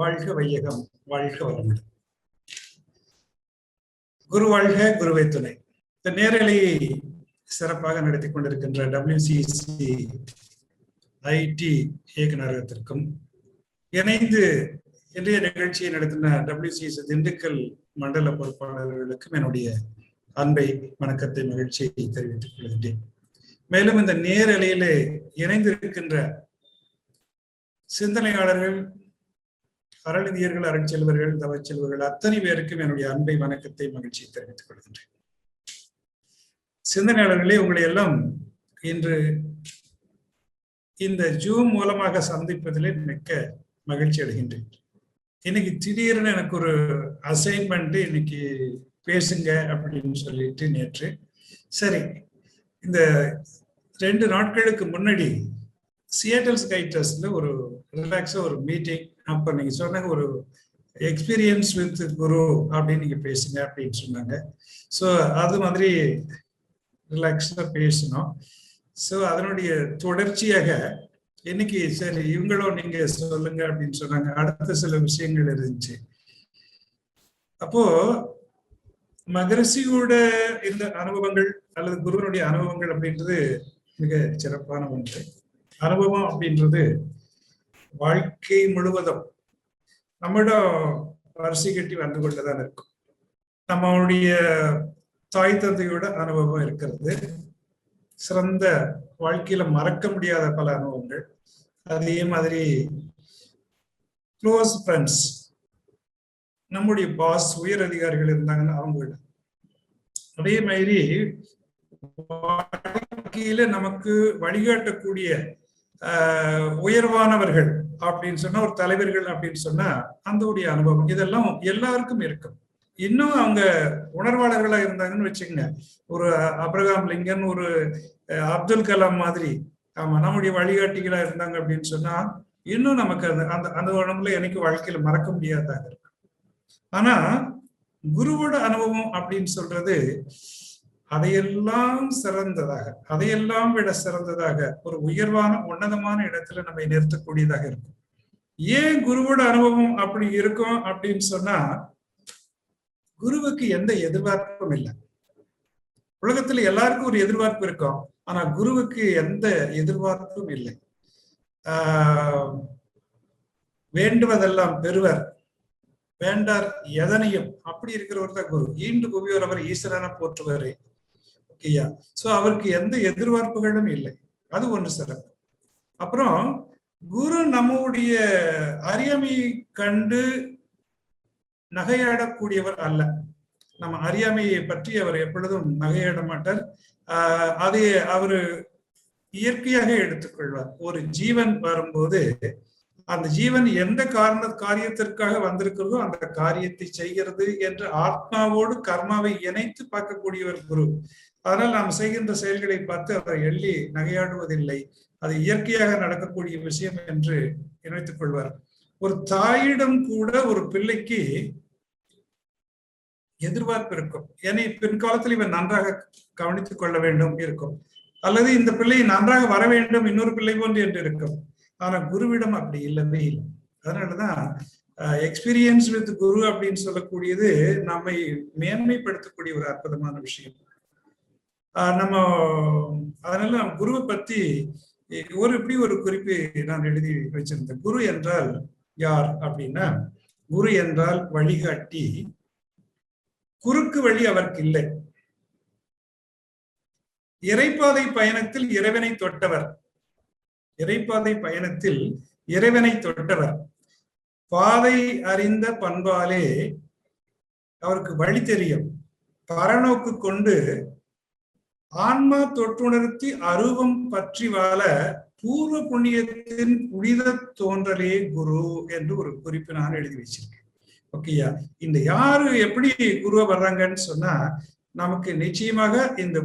வாழ்க வையகம், வாழ்க வளமுடன். குரு வாழ்க, குருவை துணை. இந்த நேரலையை சிறப்பாக நடத்தி கொண்டிருக்கின்ற WCC IT இயக்குநரகத்திற்கும் இணைந்து இன்றைய நிகழ்ச்சியை நடத்தின WCC திண்டுக்கல் மண்டல பொறுப்பாளர்களுக்கும் என்னுடைய அன்பை, வணக்கத்தை, மகிழ்ச்சியை தெரிவித்துக் கொள்கின்றேன். மேலும் இந்த நேரலையிலே இணைந்திருக்கின்ற சிந்தனையாளர்கள், அறநிதியர்கள், அருட்செல்வர்கள், தவச்செல்வர்கள் அத்தனை பேருக்கும் என்னுடைய அன்பை, வணக்கத்தை, மகிழ்ச்சியை தெரிவித்துக் கொள்கின்றேன். சிந்தனையாளர்களே, உங்களை எல்லாம் இன்று இந்த ஜூம் மூலமாக சந்திப்பதிலே மிக்க மகிழ்ச்சி அடைகின்றேன். இன்னைக்கு திடீர்னு எனக்கு ஒரு அசைன்மெண்ட், இன்னைக்கு பேசுங்க அப்படின்னு சொல்லிட்டு நேற்று சரி, இந்த 2 நாட்களுக்கு முன்னாடி சியாட்டல் ஸ்கை ட்ரஸ்ட்ல ஒரு ரிலாக்ஸா ஒரு மீட்டிங். அப்ப நீங்க சொன்னாங்க ஒரு எக்ஸ்பீரியன்ஸ் வித் குரு அப்படின்னு நீங்க பேசுங்க அப்படின்னு சொன்னாங்க. ஸோ அது மாதிரி ரிலாக்ஸா பேசணும். ஸோ அதனுடைய தொடர்ச்சியாக இன்னைக்கு சரி இவங்களும் நீங்க சொல்லுங்க அப்படின்னு சொன்னாங்க. அடுத்த சில விஷயங்கள் இருந்துச்சு. அப்போ மகரிஷியோட இந்த அனுபவங்கள் அல்லது குருவனுடைய அனுபவங்கள் அப்படின்றது மிக சிறப்பான ஒன்று. அனுபவம் அப்படின்றது வாழ்க்கை முழுவதும் நம்மிடம் வரிசை கட்டி வந்து கொண்டுதான் இருக்கும். நம்மளுடைய தாய் தந்தையோட அனுபவம் இருக்கிறது, சிறந்த வாழ்க்கையில மறக்க முடியாத பல அனுபவங்கள். அதே மாதிரி க்ளோஸ் ஃப்ரெண்ட்ஸ், நம்முடைய பாஸ், உயர் அதிகாரிகள் இருந்தாங்கன்னா அவங்களோட. அதே மாதிரி வாழ்க்கையில நமக்கு வழிகாட்டக்கூடிய உயர்வானவர்கள் அப்படின்னு சொன்னா, ஒரு தலைவர்கள் அப்படின்னு சொன்னா அந்த அனுபவம், இதெல்லாம் எல்லாருக்கும் இருக்கும். இன்னும் அவங்க உணர்வாளர்களா இருந்தாங்கன்னு வச்சுக்கோங்க, ஒரு அப்ரஹாம் லிங்கன், ஒரு அப்துல் கலாம் மாதிரி, ஆமா, நம்முடைய வழிகாட்டிகளா இருந்தாங்க அப்படின்னு சொன்னா இன்னும் நமக்கு அந்த அந்த உடம்புல எனக்கு வாழ்க்கையில மறக்க முடியாதாக இருக்கும். ஆனா குருவோட அனுபவம் அப்படின்னு சொல்றது அதையெல்லாம் சிறந்ததாக, அதையெல்லாம் விட சிறந்ததாக, ஒரு உயர்வான உன்னதமான இடத்துல நம்ம நிறுத்தக்கூடியதாக இருக்கும். ஏன் குருவோட அனுபவம் அப்படி இருக்கும் அப்படின்னு சொன்னா, குருவுக்கு எந்த எதிர்பார்ப்பும் இல்லை. உலகத்துல எல்லாருக்கும் ஒரு எதிர்பார்ப்பு இருக்கும், ஆனா குருவுக்கு எந்த எதிர்பார்ப்பும் இல்லை. வேண்டுவதெல்லாம் பெறுவர், வேண்டார் எதனையும், அப்படி இருக்கிறவர் தான் குரு. ஈண்டு புவியோர் அவர் ஈஸ்வரனை போற்றுவாரே. ஓகேயா? சோ அவருக்கு எந்த எதிர்பார்ப்புகளும் இல்லை. அது ஒன்று சிறப்பு. அப்புறம் குரு நம்முடைய அறியாமையை கண்டு நகையாடக்கூடியவர் அல்ல. நம்ம அறியாமையை பற்றி அவர் எப்பொழுதும் நகையாட மாட்டார். அதை அவரு இயற்கையாக எடுத்துக்கொள்வார். ஒரு ஜீவன் வரும்போது அந்த ஜீவன் எந்த காரியத்திற்காக வந்திருக்கிறதோ அந்த காரியத்தை செய்கிறது என்று ஆத்மாவோடு கர்மாவை இணைத்து பார்க்கக்கூடியவர் குரு. அதனால் நாம் செய்கின்ற செயல்களை பார்த்து அவர் எள்ளி நகையாடுவதில்லை. அது இயற்கையாக நடக்கக்கூடிய விஷயம் என்று இணைத்துக் கொள்வார். ஒரு தாயிடம் கூட ஒரு பிள்ளைக்கு எதிர்பார்ப்பு இருக்கும். ஏன்னா பின்காலத்தில் இவன் நன்றாக கவனித்துக் கொள்ள வேண்டும் இருக்கும், அல்லது இந்த பிள்ளை நன்றாக வர வேண்டும், இன்னொரு பிள்ளை போன்று என்று இருக்கும். ஆனா குருவிடம் அப்படி இல்லவே இல்லை. அதனாலதான் எக்ஸ்பீரியன்ஸ் வித் குரு அப்படின்னு சொல்லக்கூடியது நம்மை மேன்மைப்படுத்தக்கூடிய ஒரு அற்புதமான விஷயம். அதனால நம்ம குருவை பத்தி இப்படி ஒரு குறிப்பு நான் எழுதி வச்சிருந்தேன். குரு என்றால் யார் அப்படின்னா, குரு என்றால் வழிகாட்டி. குறுக்கு வழி அவருக்கு இல்லை. இறைப்பாதை பயணத்தில் இறைவனை தொட்டவர், இறைப்பாதை பயணத்தில் இறைவனை தொட்டவர். பாதை அறிந்த பண்பாலே அவருக்கு வழி தெரியும். பரநோக்கு கொண்டு ஆன்மா தொற்றுணர்த்தி அருவம் பற்றி வாழ பூர்வ புண்ணியத்தின் புனித தோன்றலே குரு என்று ஒரு குறிப்பு நான் எழுதி வச்சிருக்கேன். ஓகேயா? இந்த யாரு எப்படி குருவா வர்றாங்கன்னு சொன்னா, நமக்கு நிச்சயமாக இந்த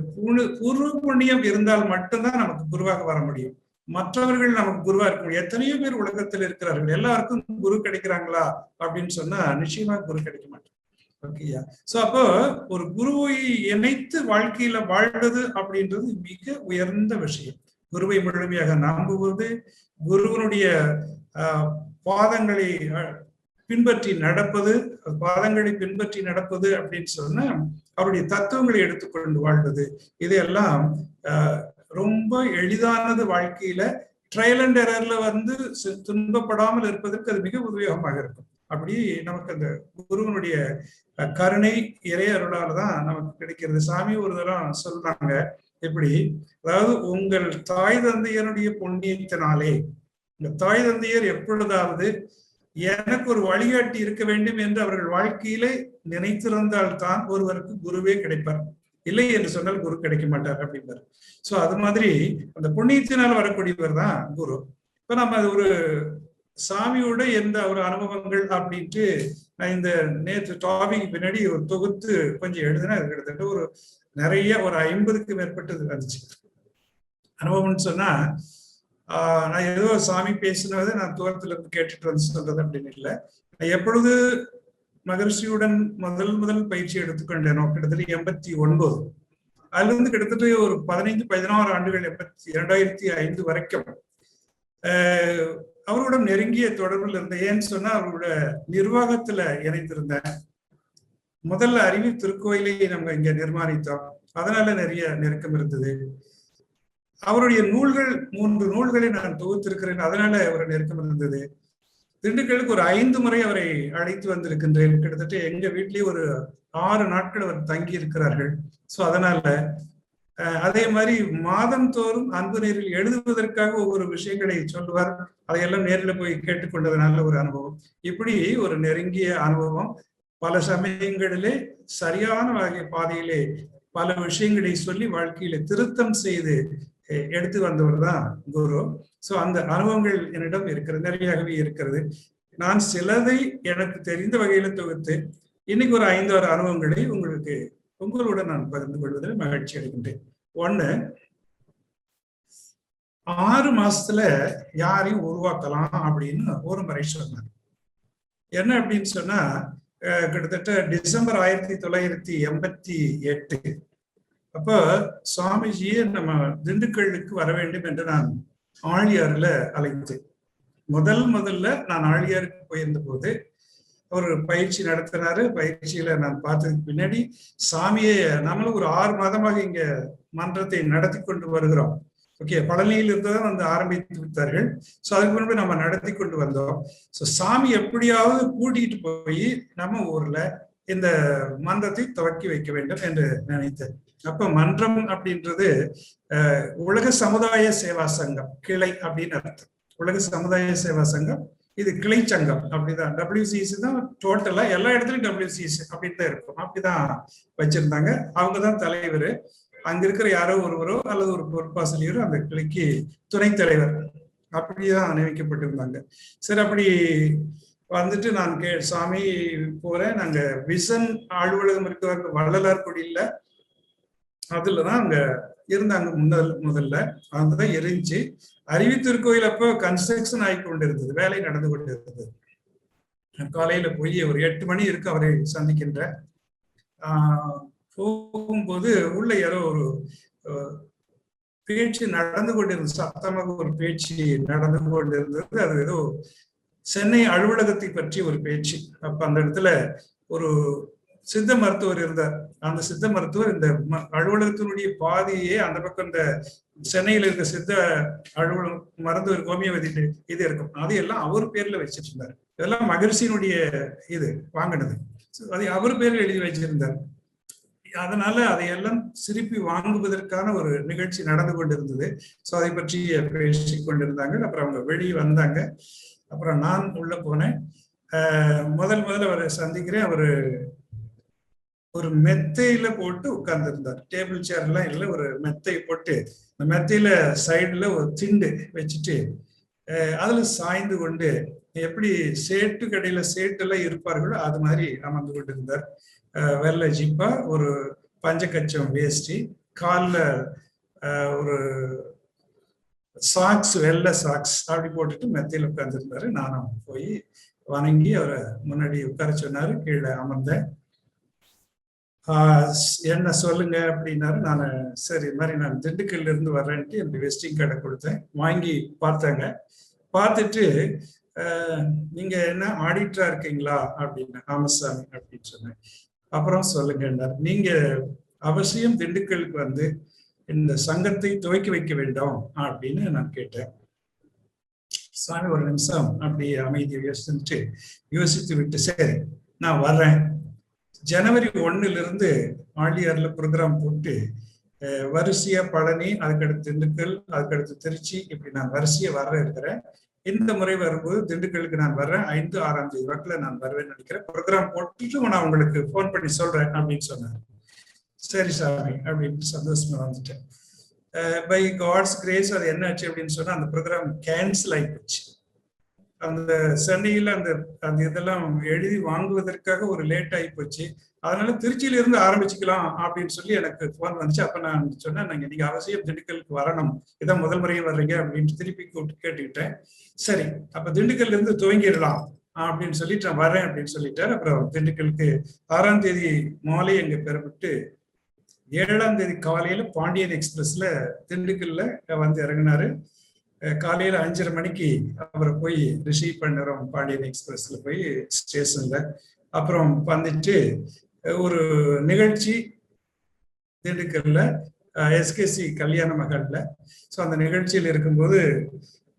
பூர்வ புண்ணியம் இருந்தால் மட்டும்தான் நமக்கு குருவாக வர முடியும். மற்றவர்கள் நமக்கு குருவா இருக்க முடியும். எத்தனையோ பேர் உலகத்தில் இருக்கிறார்கள், எல்லாருக்கும் குரு கிடைக்கிறாங்களா அப்படின்னு சொன்னா நிச்சயமாக குரு கிடைக்க மாட்டாங்க. ஓகேயா? சோ அப்போ ஒரு குருவை இணைத்து வாழ்க்கையில வாழ்வது அப்படின்றது மிக உயர்ந்த விஷயம். குருவை முழுமையாக நம்புவது, குருவனுடைய பாதங்களை பின்பற்றி நடப்பது, பாதங்களை பின்பற்றி நடப்பது அப்படின்னு சொன்னா அவருடைய தத்துவங்களை எடுத்துக்கொண்டு வாழ்வது, இதையெல்லாம் ரொம்ப எளிதானது. வாழ்க்கையில ட்ரையல் அண்ட் எரர்ல துன்பப்படாமல் இருப்பதற்கு அது மிக உபயோகமாக இருக்கும். அப்படி நமக்கு அந்த குருவனுடைய கருணை இறை அருளால தான் நமக்கு கிடைக்கிறது. சாமி ஒரு தரம் சொல்றாங்க எப்படி, அதாவது உங்கள் தாய் தந்தையருடைய புண்ணியத்தினாலே, இந்த தாய் தந்தையர் எப்பொழுதாவது எனக்கு ஒரு வழிகாட்டி இருக்க வேண்டும் என்று அவர்கள் வாழ்க்கையிலே நினைத்திருந்தால் தான் ஒருவருக்கு குருவே கிடைப்பார். இல்லை என்று சொன்னால் குரு கிடைக்க மாட்டார் அப்படின்பார். சோ அது மாதிரி அந்த புண்ணியத்தினால் வரக்கூடியவர் தான் குரு. இப்ப நம்ம அது ஒரு சாமியோட எந்த ஒரு அனுபவங்கள் அப்படின்ட்டு நான் இந்த நேற்று டாபிக் பின்னாடி ஒரு தொகுத்து கொஞ்சம் எழுதினேன். அது கிட்டத்தட்ட ஒரு நிறைய ஒரு 50க்கு மேற்பட்டது வந்துச்சு. அனுபவம்னு சொன்னா நான் ஏதோ சாமி பேசினதை நான் தூரத்துல இருந்து கேட்டுட்டு வந்து சொல்றது அப்படின்னு இல்லை. நான் எப்பொழுது மகரிஷியுடன் முதல் பயிற்சி எடுத்துக்கொண்டேனோ கிட்டத்தட்ட 89, அதுல இருந்து கிட்டத்தட்ட ஒரு 15-16 ஆண்டுகள் 2005 வரைக்கும் அவருடன் நெருங்கிய தொடர்பில் இருந்தேன். ஏன்னு சொன்னா அவரோட நிர்வாகத்துல இணைந்திருந்தேன். முதல்ல அறிவு திருக்கோயிலை நம்ம இங்க நிர்மாணித்தோம், அதனால நிறைய நெருக்கம் இருந்தது. அவருடைய நூல்கள் 3 நூல்களை நான் தொகுத்திருக்கிறேன், அதனால ஒரு நெருக்கம் இருந்தது. திண்டுக்கலுக்கு ஒரு 5 முறை அவரை அழைத்து வந்திருக்கின்றேன். கிட்டத்தட்ட எங்க வீட்லயே ஒரு 6 நாட்கள் அவர் தங்கி இருக்கிறார்கள். சோ அதனால அதே மாதிரி மாதம் தோறும் அன்பு நேரில் எழுதுவதற்காக ஒவ்வொரு விஷயங்களை சொல்லுவார். அதையெல்லாம் நேரில் போய் கேட்டுக்கொண்டதுனால ஒரு அனுபவம். இப்படி ஒரு நெருங்கிய அனுபவம். பல சமயங்களிலே சரியான வகை பாதையிலே பல விஷயங்களை சொல்லி வாழ்க்கையில திருத்தம் செய்து எடுத்து வந்தவர் தான் குரு. சோ அந்த அனுபவங்கள் என்னிடம் இருக்கிறது, நிறையவே இருக்கிறது. நான் சிலதை எனக்கு தெரிந்த வகையில தொகுத்து இன்னைக்கு ஒரு 5-6 அனுபவங்களை உங்களுடன் நான் பகிர்ந்து கொள்வதில் மகிழ்ச்சி அடைகின்றேன். 1, 6 மாசத்துல யாரையும் உருவாக்கலாம் அப்படின்னு ஒரு முறை சொன்னார். என்ன அப்படின்னு சொன்னா கிட்டத்தட்ட டிசம்பர் 1988 அப்ப சுவாமிஜியை நம்ம திண்டுக்கல்லுக்கு வர வேண்டும் என்று நான் ஆழியாறுல அழைத்தேன். முதல்ல நான் ஆழியாருக்கு போயிருந்த போது ஒரு பயிற்சி நடத்தினாரு. பயிற்சியில நான் பார்த்ததுக்கு பின்னாடி சாமியை நம்மளும் ஒரு 6 மாதமாக இங்க மன்றத்தை நடத்தி கொண்டு வருகிறோம். ஓகே, பழனியில் இருந்துதான் வந்து ஆரம்பித்து விட்டார்கள். சோ அதுக்கு முன்பு நம்ம நடத்தி கொண்டு வந்தோம். சோ சாமி எப்படியாவது கூட்டிட்டு போய் நம்ம ஊர்ல இந்த மன்றத்தை துவக்கி வைக்க வேண்டும் என்று நினைத்தேன். அப்ப மன்றம் அப்படின்றது உலக சமுதாய சேவா சங்கம் கிளை அப்படின்னு அர்த்தம். உலக சமுதாய சேவா சங்கம், இது கிளை சங்கம் அப்படிதான். WCC தான் டோட்டலா எல்லா இடத்துலயும் WCC அப்படின்னு தான் இருக்கும். அப்படிதான் வச்சிருந்தாங்க. அவங்கதான் தலைவர். அங்க இருக்கிற யாரோ ஒருவரோ அல்லது ஒரு பொறுப்பாசிரியரோ அந்த கிளைக்கு துணைத் தலைவர் அப்படிதான் நியமிக்கப்பட்டிருந்தாங்க. சரி, அப்படி வந்துட்டு நான் சாமி போறேன். நாங்க விசன் அலுவலகம் இருக்கிற வள்ளலார் குடியில அதுலதான் அங்க இருந்தாங்க முதல்ல. அதுதான் இருந்துச்சு. அறிவித்திருக்கோயில் அப்போ கன்ஸ்ட்ரக்ஷன் ஆகி கொண்டிருந்தது, வேலை நடந்து கொண்டிருந்தது. காலையில போய் ஒரு 8 மணி இருக்கு அவரை சந்திக்கின்ற. போகும்போது உள்ள யாரோ ஒரு பேச்சு நடந்து கொண்டிருந்தது, சத்தமாக ஒரு பேச்சு நடந்து கொண்டிருந்தது. அது ஏதோ சென்னை அலுவலகத்தை பற்றி ஒரு பேச்சு. அப்ப அந்த இடத்துல ஒரு சித்த மருத்துவர் இருந்தார். அந்த சித்த மருத்துவர் இந்த அலுவலகத்தினுடைய பாதியே அந்த பக்கம் இந்த சென்னையில இருக்க சித்த அலுவலகம் மருத்துவர் ஹோமியோபதி இது இருக்கும், அதையெல்லாம் அவர் பேர்ல வச்சிட்டு இருந்தார். இதெல்லாம் மகரிஷியினுடைய இது வாங்கினது, அதை அவர் பேர்ல எழுதி வச்சிருந்தார். அதனால அதையெல்லாம் திருப்பி வாங்குவதற்கான ஒரு நிகழ்ச்சி நடந்து கொண்டிருந்தது. ஸோ அதை பற்றி பேசி கொண்டிருந்தாங்க. அப்புறம் அவங்க வெளியே வந்தாங்க. அப்புறம் நான் உள்ள போனேன். முதல்ல அவரை சந்திக்கிறேன். அவரு ஒரு மெத்தையில போட்டு உட்கார்ந்து இருந்தார். டேபிள் சேர் எல்லாம் இல்லை, ஒரு மெத்தை போட்டு அந்த மெத்தையில சைடுல ஒரு திண்டு வச்சுட்டு அதுல சாய்ந்து கொண்டு எப்படி சேட்டு கடையில சேட்டு எல்லாம் இருப்பார்களோ அது மாதிரி அமர்ந்து கொண்டு இருந்தார். வெள்ளை ஜிப்பா, ஒரு பஞ்சக்கச்சம் வேஷ்டி, காலில் ஒரு சாக்ஸ், வெள்ளை சாக்ஸ் அப்படி போட்டுட்டு மெத்தையில உட்கார்ந்துருந்தாரு. நானும் போய் வணங்கி அவரை முன்னாடி உட்கார சொன்னாரு. கீழே அமர்ந்தேன். என்ன சொல்லுங்க அப்படின்னாரு. நான் சரி, இது மாதிரி நான் திண்டுக்கல்ல இருந்து வர்றேன்ட்டு எனக்கு விசிட்டிங் கார்டை கொடுத்தேன். வாங்கி பார்த்தாங்க. பார்த்துட்டு நீங்க என்ன ஆடிட்டரா இருக்கீங்களா அப்படின்னு. ராமசாமி அப்படின்னு சொன்னேன். அப்புறம் சொல்லுங்க, நீங்க அவசியம் திண்டுக்கலுக்கு வந்து இந்த சங்கத்தை துவக்கி வைக்க வேண்டும் அப்படின்னு நான் கேட்டேன். சாமி ஒரு நிமிஷம் அப்படி அமைதியை யோசித்து விட்டு, சரி நான் வர்றேன், ஜனவரி 1 ஆழியார்ல ப்ரோக்ராம் போட்டு வரிசையா பழனி, அதுக்கடுத்து திண்டுக்கல், அதுக்கடுத்து திருச்சி, இப்படி நான் வரிசையா வர இருக்கிறேன். இந்த முறை வரும்போது திண்டுக்கலுக்கு நான் வர்றேன், 5, 6ஆம் தேதி வாக்குல நான் வருவேன்னு நினைக்கிறேன். ப்ரோக்ராம் போட்டுட்டு நான் உங்களுக்கு போன் பண்ணி சொல்றேன் அப்படின்னு சொன்னார். சரி சாமி அப்படின்னு சந்தோஷமா வந்துட்டேன். பை காட்ஸ் கிரேஸ் அது என்ன ஆச்சு அப்படின்னு சொன்னா, அந்த ப்ரோக்ராம் கேன்சல் ஆயிடுச்சு. அந்த சென்னையில அந்த இதெல்லாம் எழுதி வாங்குவதற்காக ஒரு லேட் ஆகி போச்சு. அதனால திருச்சியில இருந்து ஆரம்பிச்சுக்கலாம் அப்படின்னு சொல்லி எனக்கு போன் வந்துச்சு. அப்ப நான் சொன்னேன், நீங்க அவசியம் திண்டுக்கலுக்கு வரணும், இதான் முதல் முறையும் வர்றீங்க அப்படின்னு திருப்பி கூப்பிட்டு கேட்டுக்கிட்டேன். சரி அப்ப திண்டுக்கல்ல இருந்து துவங்கிடலாம் அப்படின்னு சொல்லிட்டு நான் வரேன் அப்படின்னு சொல்லிட்டாரு. அப்புறம் திண்டுக்கலுக்கு 6ஆம் தேதி மாலை எங்க பெறப்பட்டு 7ஆம் தேதி காலையில பாண்டியன் எக்ஸ்பிரஸ்ல திண்டுக்கல்ல வந்து இறங்கினாரு. காலையில 5:30 மணிக்கு அவரை போய் ரிசீவ் பண்ணுறோம் பாண்டியன் எக்ஸ்பிரஸ்ல போய் ஸ்டேஷன்ல. அப்புறம் வந்துட்டு ஒரு நிகழ்ச்சி திண்டுக்கல்ல எஸ்கேசி கல்யாண மகள்ல. ஸோ அந்த நிகழ்ச்சியில் இருக்கும்போது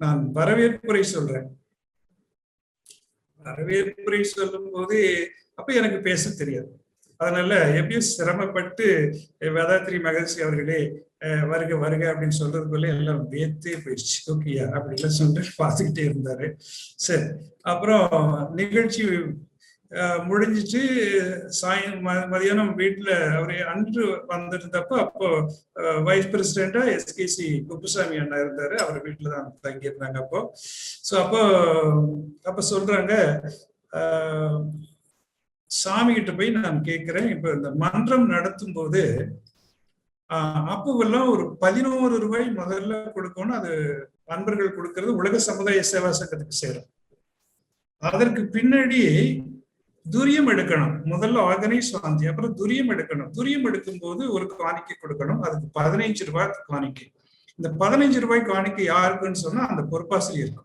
நான் வரவேற்புரை சொல்றேன். வரவேற்புரை சொல்லும் போது அப்ப எனக்கு பேச தெரியாது. அதனால எப்படியும் சிரமப்பட்டு வேதாத்ரி மகர்ஷி அவர்களே வருக வருக அப்படின்னு சொல்றதுக்குள்ள எல்லாம் வேத்தே போயிடுச்சு. ஓகேயா அப்படின்லாம் சொல்லிட்டு பார்த்துக்கிட்டே இருந்தாரு. சரி அப்புறம் நிகழ்ச்சி முடிஞ்சிச்சு. மதியானம் வீட்டுல அவரு அன்று வந்திருந்தப்போ அப்போ வைஸ் பிரசிடென்டா எஸ்கேசி குப்புசாமி அண்ணா இருந்தாரு. அவர் வீட்டுலதான் தங்கி இருந்தாங்க அப்போ. ஸோ அப்ப சொல்றாங்க, சாமி கிட்ட போய் நான் கேட்கிறேன், இப்ப இந்த மன்றம் நடத்தும் போது அப்போவெல்லாம் ஒரு 11 ரூபாய் முதல்ல கொடுக்கணும். அது அன்பர்கள் கொடுக்கறது உலக சமுதாய சேவா சங்கத்துக்கு சேரும். அதற்கு பின்னாடி துரியம் எடுக்கணும். முதல்ல ஆர்கனைஸ் வாந்தி, அப்புறம் துரியம் எடுக்கணும். துரியம் எடுக்கும் போது ஒரு காணிக்கை கொடுக்கணும். அதுக்கு 15 ரூபாய் காணிக்கை. இந்த 15 ரூபாய் காணிக்கை யாருக்குன்னு சொன்னா அந்த பொறுப்பாசிரியர்,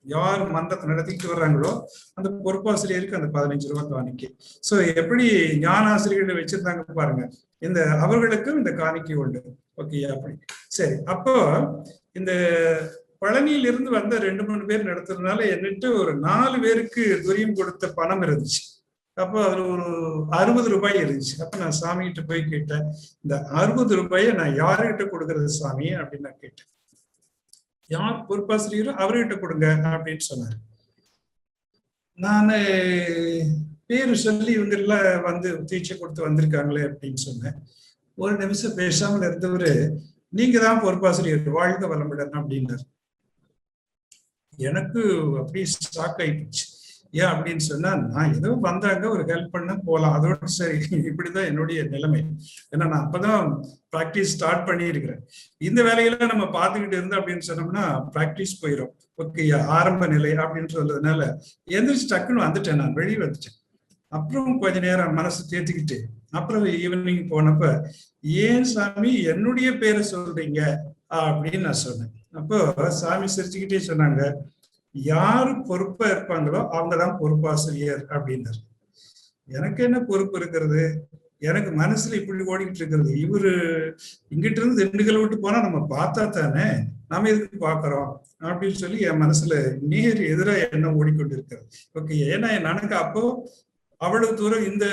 யார் மன்றத்தை நடத்திட்டு வர்றாங்களோ அந்த பொறுப்பாசிரியருக்கு அந்த 15 ரூபாய் காணிக்கை. சோ எப்படி ஞானாசிரியர்கள் வச்சிருந்தாங்க பாருங்க, இந்த அவர்களுக்கும் இந்த காணிக்கை உண்டு. ஓகே அப்படி சரி. அப்போ இந்த பழனியிலிருந்து வந்த 2-3 பேர் நடத்துறதுனால என்னட்டு ஒரு 4 பேருக்கு துரியம் கொடுத்த பணம் இருந்துச்சு. அப்போ அதுல ஒரு 60 ரூபாய் இருந்துச்சு. அப்ப நான் சாமி கிட்ட போய் கேட்டேன், இந்த 60 ரூபாயை நான் யாருகிட்ட கொடுக்கறது சாமி அப்படின்னு நான் கேட்டேன். யார் பொறுப்பாசிரியரோ அவர்கிட்ட கொடுங்க அப்படின்னு சொன்னாரு. நான் பேரு சொல்லி இவங்க எல்லாம் வந்து தீட்சை கொடுத்து வந்திருக்காங்களே அப்படின்னு சொன்னேன். ஒரு நிமிஷம் பேசாமல் இருந்தவரு, நீங்க தான் பொறுப்பாசிரியர், வாழ்க வளமுடன் அப்படின்னாரு. எனக்கு அப்படியே ஸ்டாக் ஆயிடுச்சு. ஏன் அப்படின்னு சொன்னா, நான் ஏதோ வந்தாங்க ஒரு ஹெல்ப் பண்ண போலாம், அதோட சரி. இப்படிதான் என்னுடைய நிலைமை. ஏன்னா நான் அப்பதான் பிராக்டிஸ் ஸ்டார்ட் பண்ணியிருக்கிறேன். இந்த வேலையெல்லாம் நம்ம பார்த்துக்கிட்டு இருந்தோம் அப்படின்னு சொன்னோம்னா பிராக்டிஸ் போயிடும். ஓகே ஆரம்ப நிலை அப்படின்னு சொல்றதுனால எந்திரிச்சு டக்குன்னு வந்துட்டேன், நான் வெளியே வந்துட்டேன். அப்புறம் கொஞ்ச நேரம் மனசு தேர்த்திக்கிட்டு அப்புறம் ஈவினிங் போனப்ப, ஏன் சாமி என்னுடைய பேரை சொல்றீங்க அப்படின்னு நான் சொன்னேன். அப்போ சாமி சிரிச்சுக்கிட்டே சொன்னாங்க, யாரு பொறுப்பா இருப்பாங்களோ அவங்கதான் பொறுப்பாசிரியர் அப்படின்னாரு. எனக்கு என்ன பொறுப்பு இருக்கிறது, எனக்கு மனசுல இப்படி ஓடிக்கிட்டு இருக்கிறது, இவரு இங்கிட்ட இருந்து திண்டுக்கல் விட்டு போனா நம்ம பார்த்தா தானே, நாம எதுக்கு பாக்குறோம் அப்படின்னு சொல்லி என் மனசுல நேர் எதிராக என்ன ஓடிக்கொண்டு இருக்கிறது. ஓகே ஏன்னா எனக்கு அப்போ அவ்வளவு தூரம் இந்த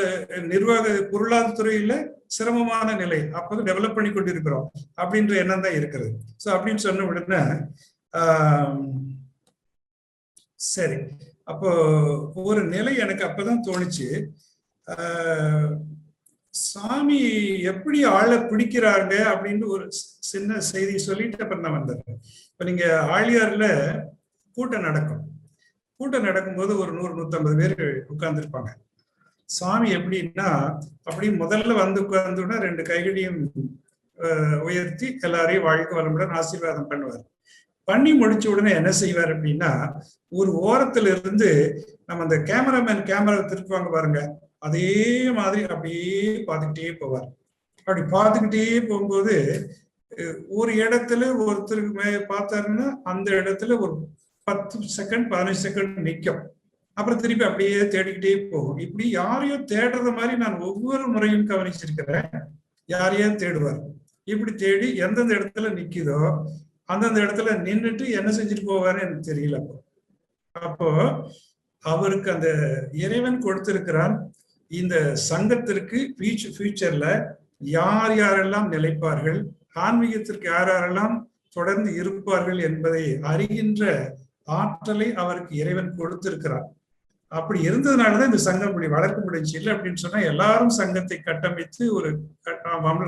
நிர்வாக பொருளாதாரத்துறையில சிரமமான நிலை அப்போ டெவலப் பண்ணி கொண்டு இருக்கிறோம் அப்படின்ற எண்ணம் தான் இருக்கிறது. ஸோ அப்படின்னு சொன்ன உடனே சரி, அப்போ ஒரு நிலை எனக்கு அப்பதான் தோணுச்சு, சாமி எப்படி ஆளை பிடிக்கிறாங்க அப்படின்னு ஒரு சின்ன செய்தி சொல்லிட்டு அப்புறம் நான் வந்தேன். இப்ப நீங்க ஆழியார்ல கூட்டம் நடக்கும். கூட்டம் நடக்கும்போது ஒரு 100-150 பேர் உட்கார்ந்துருப்பாங்க. சாமி எப்படின்னா அப்படி முதல்ல வந்து உட்கார்ந்துன்னா 2 கைகளையும் உயர்த்தி எல்லாரையும் வாழ்க்கை வளமுடன் ஆசீர்வாதம் பண்ணுவார். பண்ணி முடிச்ச உடனே என்ன செய்வார் அப்படின்னா, ஒரு ஓரத்துல இருந்து நம்ம அந்த கேமராமேன் கேமரா திருப்புவாங்க பாருங்க, அதே மாதிரி அப்படியே பார்த்துக்கிட்டே போவார். அப்படி பார்த்துக்கிட்டே போகும்போது ஒரு இடத்துல ஒருத்தருக்கு பார்த்தாருன்னா அந்த இடத்துல ஒரு 10 செகண்ட் 15 செகண்ட் நிற்கும். அப்புறம் திருப்பி அப்படியே தேடிக்கிட்டே போகும். இப்படி யாரையோ தேடுறது மாதிரி நான் ஒவ்வொரு முறையும் கவனிச்சிருக்கிறேன். யாரையோ தேடுவார். இப்படி தேடி எந்தெந்த இடத்துல நிக்குதோ அந்தந்த இடத்துல நின்றுட்டு என்ன செஞ்சுட்டு போவாருன்னு எனக்கு தெரியல. அப்போ அவருக்கு அந்த இறைவன் கொடுத்திருக்கிறான், இந்த சங்கத்திற்கு ஃபியூச்சர்ல யார் யாரெல்லாம் நிலைப்பார்கள், ஆன்மீகத்திற்கு யார் யாரெல்லாம் தொடர்ந்து இருப்பார்கள் என்பதை அறிகின்ற ஆற்றலை அவருக்கு இறைவன் கொடுத்திருக்கிறார். அப்படி இருந்ததுனாலதான் இந்த சங்கம் இப்படி வளர்க்க முடிஞ்சு. இல்லை அப்படின்னு சொன்னா எல்லாரும் சங்கத்தை கட்டமைத்து ஒரு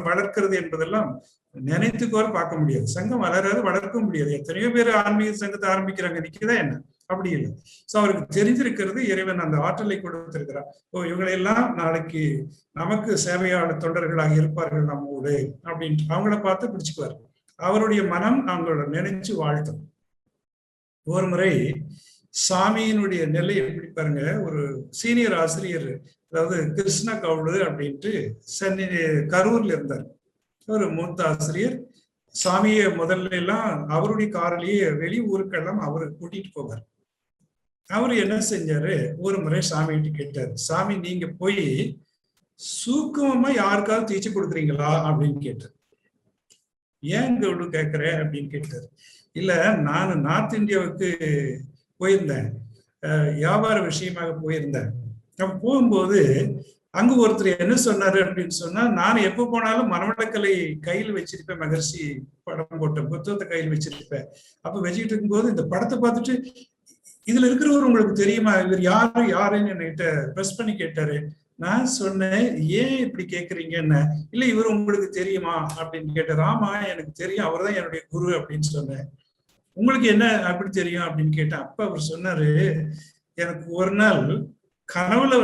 வளர்க்கிறது என்பதெல்லாம் நினைத்துக்கோர பார்க்க முடியாது. சங்கம் வளராது, வளர்க்க முடியாது. எத்தனையோ பேர் ஆன்மீக சங்கத்தை ஆரம்பிக்கிறாங்க, நிக்கதா என்ன? அப்படி இல்லை. சோ அவருக்கு தெரிஞ்சிருக்கிறது, இறைவன் அந்த ஆற்றலை கொடுத்திருக்கிறார். இவங்களையெல்லாம் நாளைக்கு நமக்கு சேவையாளர் தொண்டர்களாக இருப்பார்கள் நம்மோடு அப்படின்ட்டு அவங்கள பார்த்து பிடிச்சுக்குவார். அவருடைய மனம் அவங்களோட நினைச்சு வாழ்த்தும். ஒரு முறை சாமியினுடைய நிலை எப்படி பாருங்க, ஒரு சீனியர் ஆசிரியர், அதாவது கிருஷ்ண கவுடு அப்படின்ட்டு கரூர்ல இருந்தார். ஒரு மூத்த ஆசிரியர். சாமியை முதல்ல எல்லாம் அவருடைய காரிலேயே வெளி ஊருக்கெல்லாம் அவரு கூட்டிட்டு போவார். அவரு என்ன செஞ்சாரு, ஒரு முறை சாமிகிட்ட கேட்டாரு, சாமி நீங்க போய் சூக்குமமா யாருக்காவது தீச்சு கொடுக்குறீங்களா அப்படின்னு கேட்டார். ஏன் கவுடு கேட்கிற அப்படின்னு கேட்டாரு. இல்ல, நான் நார்த் இந்தியாவுக்கு போயிருந்தேன், வியாபார விஷயமாக போயிருந்தேன். அப்ப போகும்போது அங்கு ஒருத்தர் என்ன சொன்னாரு அப்படின்னு சொன்னா, நான் எப்ப போனாலும் மனவளக்கலை கையில் வச்சிருப்பேன், மகர்ஷி படம் போட்ட புத்தகத்தை கையில் வச்சிருப்பேன். அப்ப வச்சுக்கிட்டு இருக்கும்போது இந்த படத்தை பார்த்துட்டு, இதுல இருக்கிறவர் உங்களுக்கு தெரியுமா, இவர் யாரு யாருன்னு என்கிட்ட ப்ரெஸ் பண்ணி கேட்டாரு. நான் சொன்னேன், ஏன் இப்படி கேக்குறீங்கன்னு. இல்ல, இவர் உங்களுக்கு தெரியுமா அப்படின்னு கேட்டார். ஆமா எனக்கு தெரியும், அவர் தான் என்னுடைய குரு அப்படின்னு சொன்னேன். உங்களுக்கு என்ன அப்படி தெரியும் அப்படின்னு கேட்டேன். அப்ப அவர் சொன்னாரு, எனக்கு ஒரு நாள் கனவுல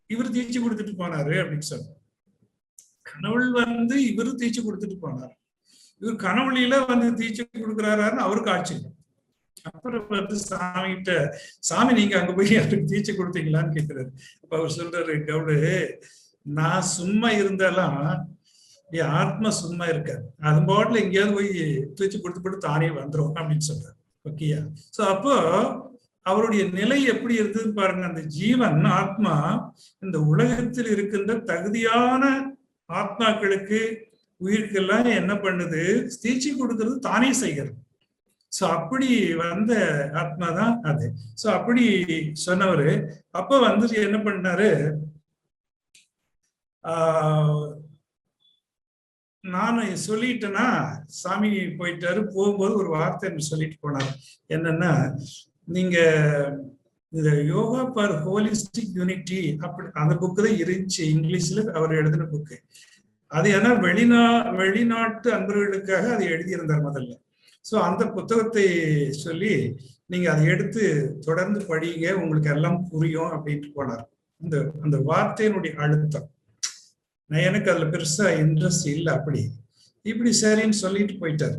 இவர் தீச்சு கொடுத்துட்டு போனாரு அப்படின்னு சொன்னார். கனவுல இவரு தீச்சு கொடுத்துட்டு போனாரு. இவர் கனவுல தீச்சு கொடுக்குறாருன்னு அவருக்கு ஆச்சரியம். அப்புறம் சாமிகிட்ட, சாமி நீங்க அங்க போய் அவருக்கு தீச்சு கொடுத்தீங்களான்னு கேட்கிறாரு. அப்ப அவர் சொல்றாரு, கவுடு நான் சும்மா இருந்தாலும் என் ஆத்மா சும்மா இருக்காது, அது பாட்டுல எங்கேயாவது போய் தூச்சி கொடுத்து தானே வந்துடும் அப்படின்னு சொல்றாரு. ஓகேயா? சோ அப்போ அவருடைய நிலை எப்படி இருந்ததுன்னு பாருங்க. அந்த ஜீவன் ஆத்மா இந்த உலகத்தில் இருக்கின்ற தகுதியான ஆத்மாக்களுக்கு உயிருக்கெல்லாம் என்ன பண்ணுது, தீச்சி கொடுக்கறது தானே செய்கிறது. சோ அப்படி வந்த ஆத்மா தான் அது. சோ அப்படி சொன்னவரு அப்ப என்ன பண்ணாரு, நான் சொல்லிட்டேன்னா, சாமி போயிட்டாரு. போகும்போது ஒரு வார்த்தை சொல்லிட்டு போனார். என்னன்னா, நீங்க இந்த யோகா ஃபார் ஹோலிஸ்டிக் யூனிட்டி அப்படி அந்த புக்கு தான் இருந்துச்சு, இங்கிலீஷ்ல அவர் எழுதின புக்கு. அது ஏன்னா வெளிநாட்டு அன்பர்களுக்காக அதை எழுதியிருந்தார் முதல்ல. சோ அந்த புத்தகத்தை சொல்லி நீங்க அதை எடுத்து தொடர்ந்து படிங்க, உங்களுக்கு எல்லாம் புரியும் அப்படின்ட்டு போனார். அந்த வார்த்தையினுடைய அழுத்தம் எனக்கு அதுல பெருசா இன்ட்ரெஸ்ட் இல்லை. அப்படி இப்படி சரின்னு சொல்லிட்டு போயிட்டாரு.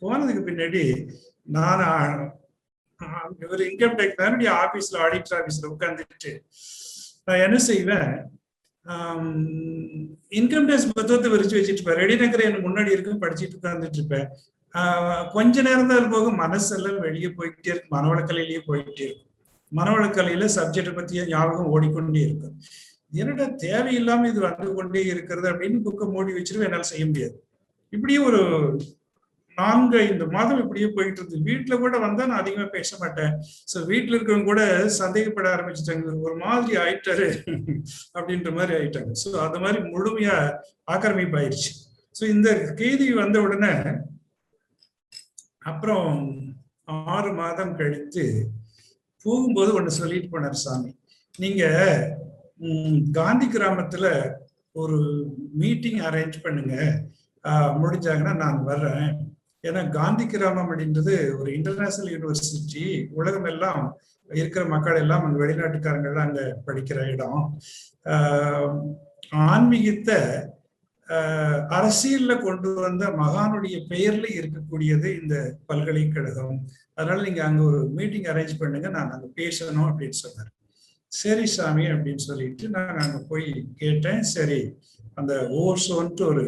போனதுக்கு பின்னாடி நான் ஒரு இன்கம் டேக்ஸ் ஆபீஸ்ல, ஆடிட்டர் ஆபீஸ்ல உட்கார்ந்துட்டு நான் என்ன செய்வேன், இன்கம் டேக்ஸ் புத்தகத்தை விரிச்சு வச்சுட்டு இருப்பேன். ரெடி நகர் எனக்கு முன்னாடி இருக்கு, படிச்சுட்டு உட்கார்ந்துட்டு இருப்பேன். கொஞ்ச நேரம் தான் போக மனசெல்லாம் வெளியே போயிட்டே இருக்கு, மனவளக்கலையிலேயே போயிட்டே இருக்கும். மனவளக்கலையில சப்ஜெக்டை பத்திய ஞாபகம் ஓடிக்கொண்டே இருக்கும். என்னடா தேவையில்லாம இது வந்து கொண்டே இருக்கிறது அப்படின்னு புக்கை மூடி வச்சிருவேன், என்னால் செய்ய முடியாது. இப்படியே ஒரு 4-5 மாதம் இப்படியே போயிட்டு இருக்கு. வீட்டுல கூட வந்தா நான் அதிகமா பேச மாட்டேன். சோ வீட்டுல இருக்கவங்க கூட சந்தேகப்பட ஆரம்பிச்சுட்டாங்க, ஒரு மாதிரி ஆயிட்டாரு அப்படின்ற மாதிரி ஆயிட்டாங்க. சோ அது மாதிரி முழுமையா ஆக்கிரமிப்பு ஆயிடுச்சு. சோ இந்த கேள்வி வந்த உடனே அப்புறம் 6 மாதம் கழித்து போகும்போது ஒண்ணு சொல்லிட்டு போனார் சாமி. நீங்க காந்தி கிராமத்துல ஒரு மீட்டிங் அரேஞ்ச் பண்ணுங்க, முடிஞ்சாங்கன்னா நான் வர்றேன். ஏன்னா காந்தி கிராமம் அப்படின்றது ஒரு இன்டர்நேஷனல் யூனிவர்சிட்டி, உலகம் எல்லாம் இருக்கிற மக்கள் எல்லாம் அங்க வெளிநாட்டுக்காரங்க எல்லாம் அங்க படிக்கிற இடம். ஆன்மீகத்தை அரசியல்ல கொண்டு வந்த மகானுடைய பெயர்ல இருக்கக்கூடியது இந்த பல்கலைக்கழகம். அதனால நீங்க அங்க ஒரு மீட்டிங் அரேஞ்ச் பண்ணுங்க, நான் அங்க பேசணும் அப்படின்னு சொன்னார். சரி சாமி அப்படின்னு சொல்லிட்டு நான் அங்க போய் கேட்டேன். சரி, அந்த ஓர்சோன்ட்டு ஒரு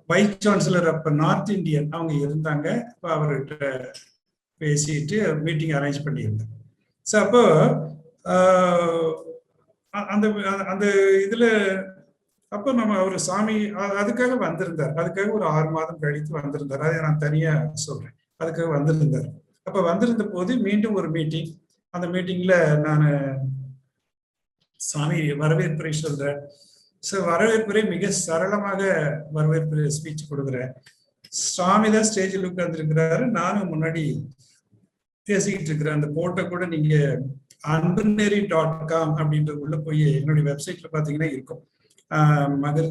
வைஸ் சான்சலர் அப்ப நார்த் இந்தியன் அவங்க இருந்தாங்க. அப்ப அவர்கிட்ட பேசிட்டு மீட்டிங் அரேஞ்ச் பண்ணியிருந்தேன். ஸோ அப்போ அந்த அந்த இதுல அப்போ நம்ம அவர் சாமி அதுக்காக வந்திருந்தார். அதுக்காக ஒரு 6 மாதம் கழித்து வந்திருந்தார். அதை நான் தனியா சொல்றேன். அதுக்காக வந்திருந்தார். அப்ப வந்திருந்த போது மீண்டும் ஒரு மீட்டிங். அந்த மீட்டிங்ல நான் சாமி வரவேற்புரை சொல்றேன். வரவேற்புரை மிக சரளமாக வரவேற்புரை ஸ்பீச் கொடுக்குறேன். சுவாமி தான் ஸ்டேஜில் உட்கார்ந்துருக்கிறாரு, நானும் முன்னாடி பேசிக்கிட்டு இருக்கிறேன். அந்த போட்டோ கூட நீங்க anbuneri.com அப்படின்றது உள்ள போய் என்னுடைய வெப்சைட்ல பாத்தீங்கன்னா இருக்கும். மகர்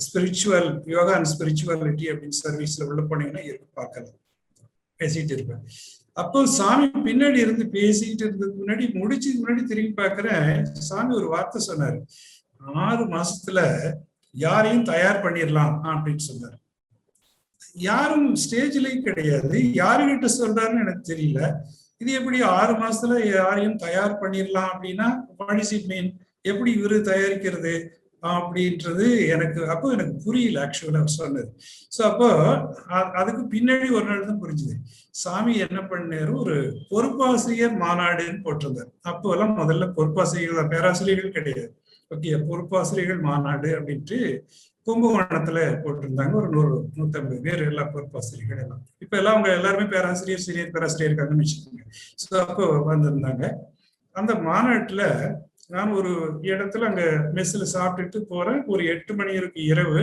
ஸ்பிரிச்சுவல் யோகா அண்ட் ஸ்பிரிச்சுவாலிட்டி அப்படின்னு சர்வீஸ்ல உள்ள போனீங்கன்னா இருக்கும், பார்க்கலாம். பேசிட்டு இருப்பேன். அப்போ சாமி பின்னாடி இருந்து பேசிக்கிட்டு இருந்ததுக்கு முன்னாடி முடிச்சதுக்கு முன்னாடி திரும்பி பார்க்கிறேன். சாமி ஒரு வார்த்தை சொன்னாரு, 6 மாசத்துல யாரையும் தயார் பண்ணிடலாம் அப்படின்னு சொன்னாரு. யாரும் ஸ்டேஜ்லயும் கிடையாது, யாருகிட்ட சொல்றாருன்னு எனக்கு தெரியல. இது எப்படி 6 மாசத்துல யாரையும் தயார் பண்ணிடலாம் அப்படின்னா வாட் இஸ் இட் மீன்? எப்படி இவரு தயாரிக்கிறது அப்படின்றது எனக்கு புரியல ஆக்சுவலா சொன்னது. ஸோ அப்போ அதுக்கு பின்னாடி ஒரு நாள் தான் புரிஞ்சுது. சாமி என்ன பண்ணாரு, ஒரு பொறுப்பாசிரியர் மாநாடுன்னு போட்டிருந்தார். அப்போ எல்லாம் முதல்ல பொறுப்பாசிரியர்கள், பேராசிரியர்கள் கிடையாது. ஓகே, பொறுப்பாசிரியர்கள் மாநாடு அப்படின்ட்டு கும்பகோணத்துல போட்டிருந்தாங்க. ஒரு 100-150 பேர் எல்லா பொறுப்பாசிரியர்கள் எல்லாம். இப்ப எல்லாம் அவங்க எல்லாருமே பேராசிரியர், சீனியர் பேராசிரியர் இருக்காங்கன்னு வச்சுக்கோங்க. ஸோ அப்போ வந்திருந்தாங்க. அந்த மாநாட்டுல நான் ஒரு இடத்துல அங்க மெஸ்ல சாப்பிட்டுட்டு போறேன். ஒரு 8 மணி இருக்கு இரவு.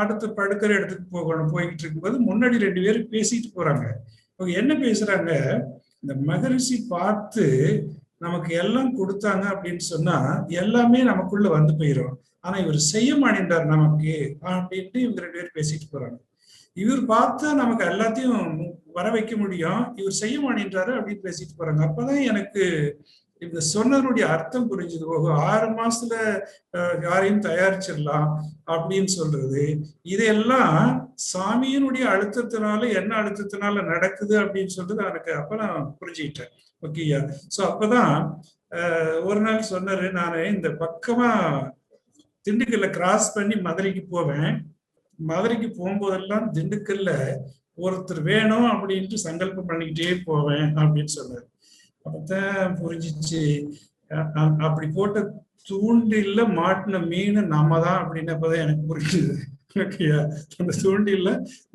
அடுத்து படுக்கிற இடத்துக்கு போய்கிட்டு இருக்கும்போது முன்னாடி 2 பேர் பேசிட்டு போறாங்க. அவங்க என்ன பேசுறாங்க, இந்த மகரிஷி பார்த்து நமக்கு எல்லாம் கொடுத்தாங்க அப்படின்னு சொன்னா எல்லாமே நமக்குள்ள வந்து போயிடும். ஆனா இவர் செய்ய மாட்டேன்றார் நமக்கு அப்படின்ட்டு இவங்க 2 பேர் பேசிட்டு போறாங்க. இவர் பார்த்தா நமக்கு எல்லாத்தையும் வர வைக்க முடியும், இவர் செய்ய மாட்டேன்றாரு அப்படின்னு பேசிட்டு போறாங்க. அப்பதான் எனக்கு இந்த சொன்னதனுடைய அர்த்தம் புரிஞ்சுது. 6 மாசத்துல யாரையும் தயாரிச்சிடலாம் அப்படின்னு சொல்றது, இதெல்லாம் சாமியினுடைய அழுத்தத்தினால, என்ன அழுத்தத்தினால நடக்குது அப்படின்னு சொல்றது எனக்கு அப்ப நான் புரிஞ்சுக்கிட்டேன். ஓகேயா? சோ அப்பதான் ஒரு நாள் சொன்னாரு, நான் இந்த பக்கமா திண்டுக்கல்ல கிராஸ் பண்ணி மதுரைக்கு போவேன். மதுரைக்கு போகும்போதெல்லாம் திண்டுக்கல்ல ஒருத்தர் வேணும் அப்படின்ட்டு சங்கல்பம் பண்ணிக்கிட்டே போவேன் அப்படின்னு சொன்னாரு. அப்பதான் புரிஞ்சிச்சு, அப்படி போட்ட தூண்டில்ல மாட்டின மீன் நம்ம தான் அப்படின்னப்பதான் எனக்கு புரிஞ்சுது. ஓகேயா? அந்த தூண்டில்ல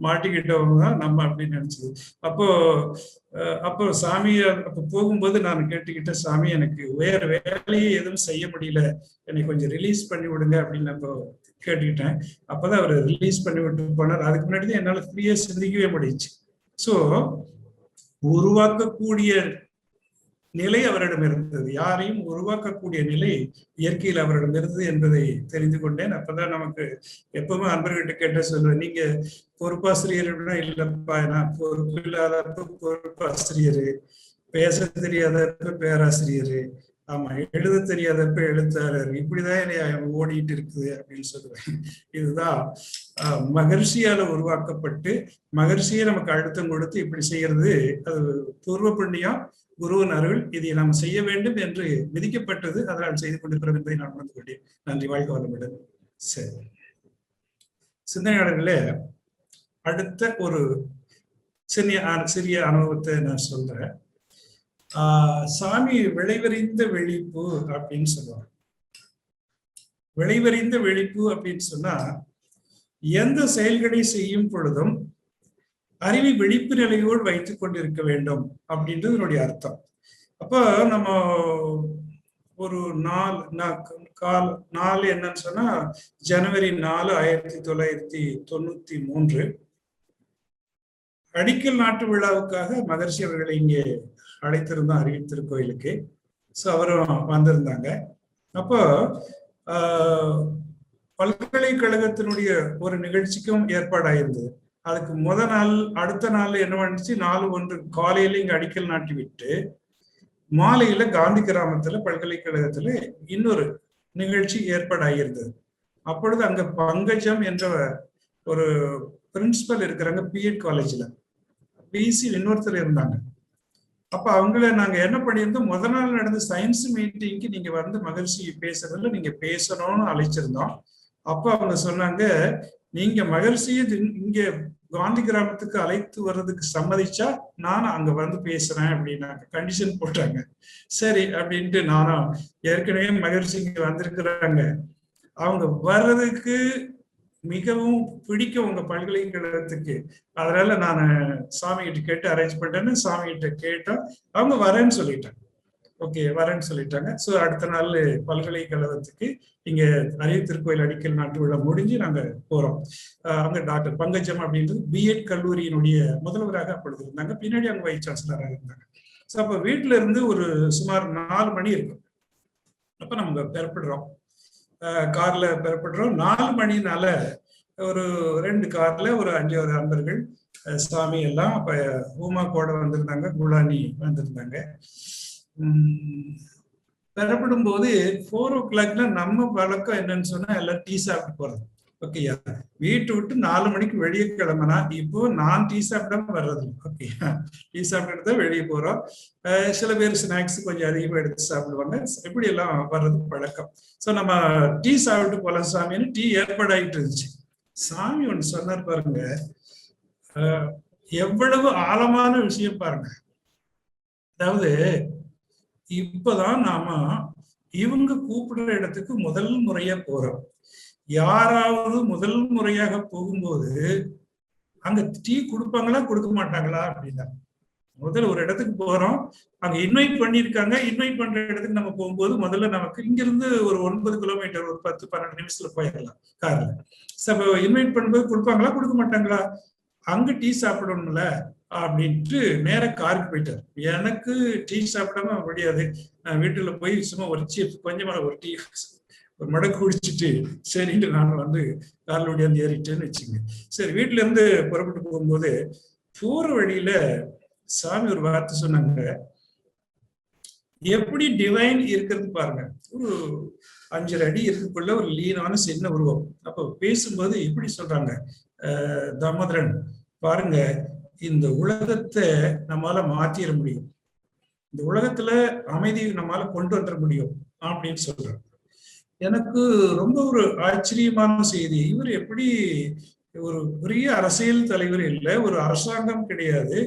மாட்டிக்கிட்டவங்க தான் நம்ம அப்படின்னு நினைச்சது. அப்போ சாமி அப்ப போகும்போது நான் கேட்டுக்கிட்ட, சாமி எனக்கு வேற வேலையே எதுவும் செய்ய முடியல, என்னை கொஞ்சம் ரிலீஸ் பண்ணி விடுங்க அப்படின்னு அப்போ கேட்டுக்கிட்டேன். அப்பதான் அவர் ரிலீஸ் பண்ணி விட்டு போனார். அதுக்கு முன்னாடி தான் என்னால ஃப்ரீயா சிந்திக்கவே முடியுச்சு. சோ உருவாக்கக்கூடிய நிலை அவரிடம் இருந்தது, யாரையும் உருவாக்கக்கூடிய நிலை இயற்கையில் அவரிடம் இருந்தது என்பதை தெரிந்து கொண்டேன். அப்பதான் நமக்கு எப்பவுமே அன்பர்கிட்ட கேட்ட சொல்லுவேன், நீங்க பொறுப்பாசிரியர்னா இல்லப்பா, நான் பொறுப்பு இல்லாதப்ப பொறுப்பாசிரியரு, பேச தெரியாதப்ப பேராசிரியரு, ஆமா எழுத தெரியாதப்ப எழுத்தாளர், இப்படிதான் என்னை ஓடிட்டு இருக்குது அப்படின்னு சொல்லுவேன். இதுதான் மகர்ஷியால உருவாக்கப்பட்டு மகர்ஷியை நமக்கு அழுத்தம் கொடுத்து இப்படி செய்யறது, அது பூர்வ புண்ணியம், குருவின் அருள், இதை நாம் செய்ய வேண்டும் என்று விதிக்கப்பட்டது, அதனால் செய்து கொண்டிருக்கிறோம் என்பதை நான் உணர்ந்து கொண்டேன். நன்றி, வாழ்க வளமுடன். சரி, சிந்தனையாளர்களே, அடுத்த ஒரு சிறிய அனுபவத்தை நான் சொல்றேன். சாமி விளைவறிந்த விழிப்பு அப்படின்னு சொல்லுவாங்க. விளைவறிந்த விழிப்பு அப்படின்னு சொன்னா, எந்த செயல்களை செய்யும் பொழுதும் அறிவை விழிப்பு நிலையோடு வைத்துக் கொண்டிருக்க வேண்டும் அப்படின்றது என்னுடைய அர்த்தம். அப்ப நம்ம ஒரு நாள் என்னன்னு சொன்னா, ஜனவரி 4, 1993 அடிக்கல் நாட்டு விழாவுக்காக மகர்ஷி அவர்களை இங்கே அழைத்திருந்தோம் அறிவித்திருக்கோயிலுக்கு. ஸோ அவரும் வந்திருந்தாங்க. அப்போ பல்கலைக்கழகத்தினுடைய ஒரு நிகழ்ச்சிக்கும் ஏற்பாடாயிருந்தது. அதுக்கு நாள், அடுத்த நாள் என்ன பண்ணுச்சு, 4/1 காலையில இங்க அடிக்கல் நாட்டி விட்டு மாலையில காந்தி கிராமத்துல பல்கலைக்கழகத்துல இன்னொரு நிகழ்ச்சி ஏற்பாடாயிருந்தது. அப்பொழுது அங்க பங்கஜம் என்ற ஒரு பிரின்சிபல் இருக்கிறாங்க பிஎட் காலேஜ்ல, பிசி இன்னொருத்தர் இருந்தாங்க. அப்ப அவங்கள நாங்க என்ன பண்ணியிருந்தோம், நாள் நடந்த சயின்ஸ் மீட்டிங்க்கு நீங்க வந்து மகர்ஷி பேசுறதுல நீங்க பேசணும்னு அழைச்சிருந்தோம். அப்ப அவங்க சொன்னாங்க, நீங்க மகர்ஷியை இங்க காந்தி கிராமத்துக்கு அழைத்து வர்றதுக்கு சம்மதிச்சா நான் அங்க வந்து பேசுறேன் அப்படின்னாங்க, கண்டிஷன் போட்டாங்க. சரி அப்படின்ட்டு நானும், ஏற்கனவே மகரிஷி இங்க வந்திருக்கிறாங்க, அவங்க வர்றதுக்கு மிகவும் பிடிக்கும் உங்க பல்கலைக்கழகத்துக்கு, அதனால நான் சாமி கிட்ட கேட்டு அரேஞ்ச் பண்ணிட்டேன்னு சாமி கிட்ட கேட்டோம். அவங்க வரேன்னு சொல்லிட்டாங்க. ஓகே வரேன்னு சொல்லிட்டாங்க. ஸோ அடுத்த நாள் பல்கலைக்கழகத்துக்கு இங்க அரிய திருக்கோயில் அடிக்கல் நாட்டு விழா முடிஞ்சு நாங்க போறோம். அங்க டாக்டர் பங்கஜம் அப்படின்றது பிஎட் கல்லூரியினுடைய முதல்வராக அப்பொழுது இருந்தாங்க, பின்னாடி அவங்க வைஸ் சான்சலராக இருந்தாங்க. ஸோ அப்போ வீட்டுல இருந்து ஒரு சுமார் 4 மணி இருக்கும். அப்ப நம்ம பெறப்படுறோம், கார்ல பெறப்படுறோம். 4 மணினால ஒரு 2 கார்ல ஒரு 5 நண்பர்கள், சாமி எல்லாம் அப்ப ஊமா கூட வந்திருந்தாங்க, குலானி வந்திருந்தாங்க. பெறப்படும் போது 4 o'clock நம்ம பழக்கம் என்னன்னு சொன்னா எல்லாம் டீ சாப்பிட்டு போறது. ஓகேயா, வீட்டு விட்டு 4 மணிக்கு வெளியே கிளம்பினா இப்போ நான் டீ சாப்பிடாம வர்றது. ஓகேயா, டீ சாப்பிட்டு தான் வெளியே போறோம். சில பேர் ஸ்நாக்ஸ் கொஞ்சம் அதிகமா எடுத்து சாப்பிடுவாங்க, இப்படி எல்லாம் வர்றது பழக்கம். ஸோ நம்ம டீ சாப்பிட்டு போலாம் சாமின்னு டீ ஏற்பாடாயிட்டு இருந்துச்சு. சாமி ஒன்று சொன்னார் பாருங்க, எவ்வளவு ஆழமான விஷயம் பாருங்க. அதாவது இப்பதான் நாம இவங்க கூப்பிடுற இடத்துக்கு முதல் முறையா போறோம். யாராவது முதல் முறையாக போகும்போது அங்க டீ கொடுப்பாங்களா கொடுக்க மாட்டாங்களா அப்படின்னா, முதல்ல ஒரு இடத்துக்கு போறோம், அங்க இன்வைட் பண்ணிருக்காங்க, இன்வைட் பண்ற இடத்துக்கு நம்ம போகும்போது முதல்ல நமக்கு இங்க இருந்து ஒரு 9 கிலோமீட்டர் ஒரு 10-12 நிமிஷத்துல போயிடலாம் கார்ல. இன்வைட் பண்ணும்போது கொடுப்பாங்களா கொடுக்க மாட்டாங்களா, அங்க டீ சாப்பிடணும்ல அப்படின்ட்டு நேர காருக்கு போயிட்டார். எனக்கு டீ சாப்பிடாம முடியாது, நான் வீட்டுல போய் சும்மா ஒரு கொஞ்சமா ஒரு டீ ஒரு மடக்கு குடிச்சிட்டு சரின்ட்டு நான் வந்து கார்ல ஓடியாந்து ஏறிட்டேன்னு வச்சுங்க. சரி, வீட்டுல இருந்து புறப்பட்டு போகும்போது போற வழியில சாமி ஒரு வார்த்தை சொன்னாங்க, எப்படி டிவைன் இருக்கிறது பாருங்க. ஒரு 5 அடி இருக்குள்ள ஒரு லீனான சின்ன உருவம். அப்போ பேசும்போது எப்படி சொல்றாங்க, தாமோதரன் பாருங்க, இந்த உலகத்தை நம்மளால மாற்றிட முடியும், இந்த உலகத்துல அமைதி நம்மளால கொண்டு வந்துட முடியும் அப்படின்னு சொல்றாங்க. எனக்கு ரொம்ப ஒரு ஆச்சரியமான செய்தி. இவர் எப்படி ஒரு பெரிய அரசியல் தலைவர் இல்லை, ஒரு அரசாங்கம் கிடையாது,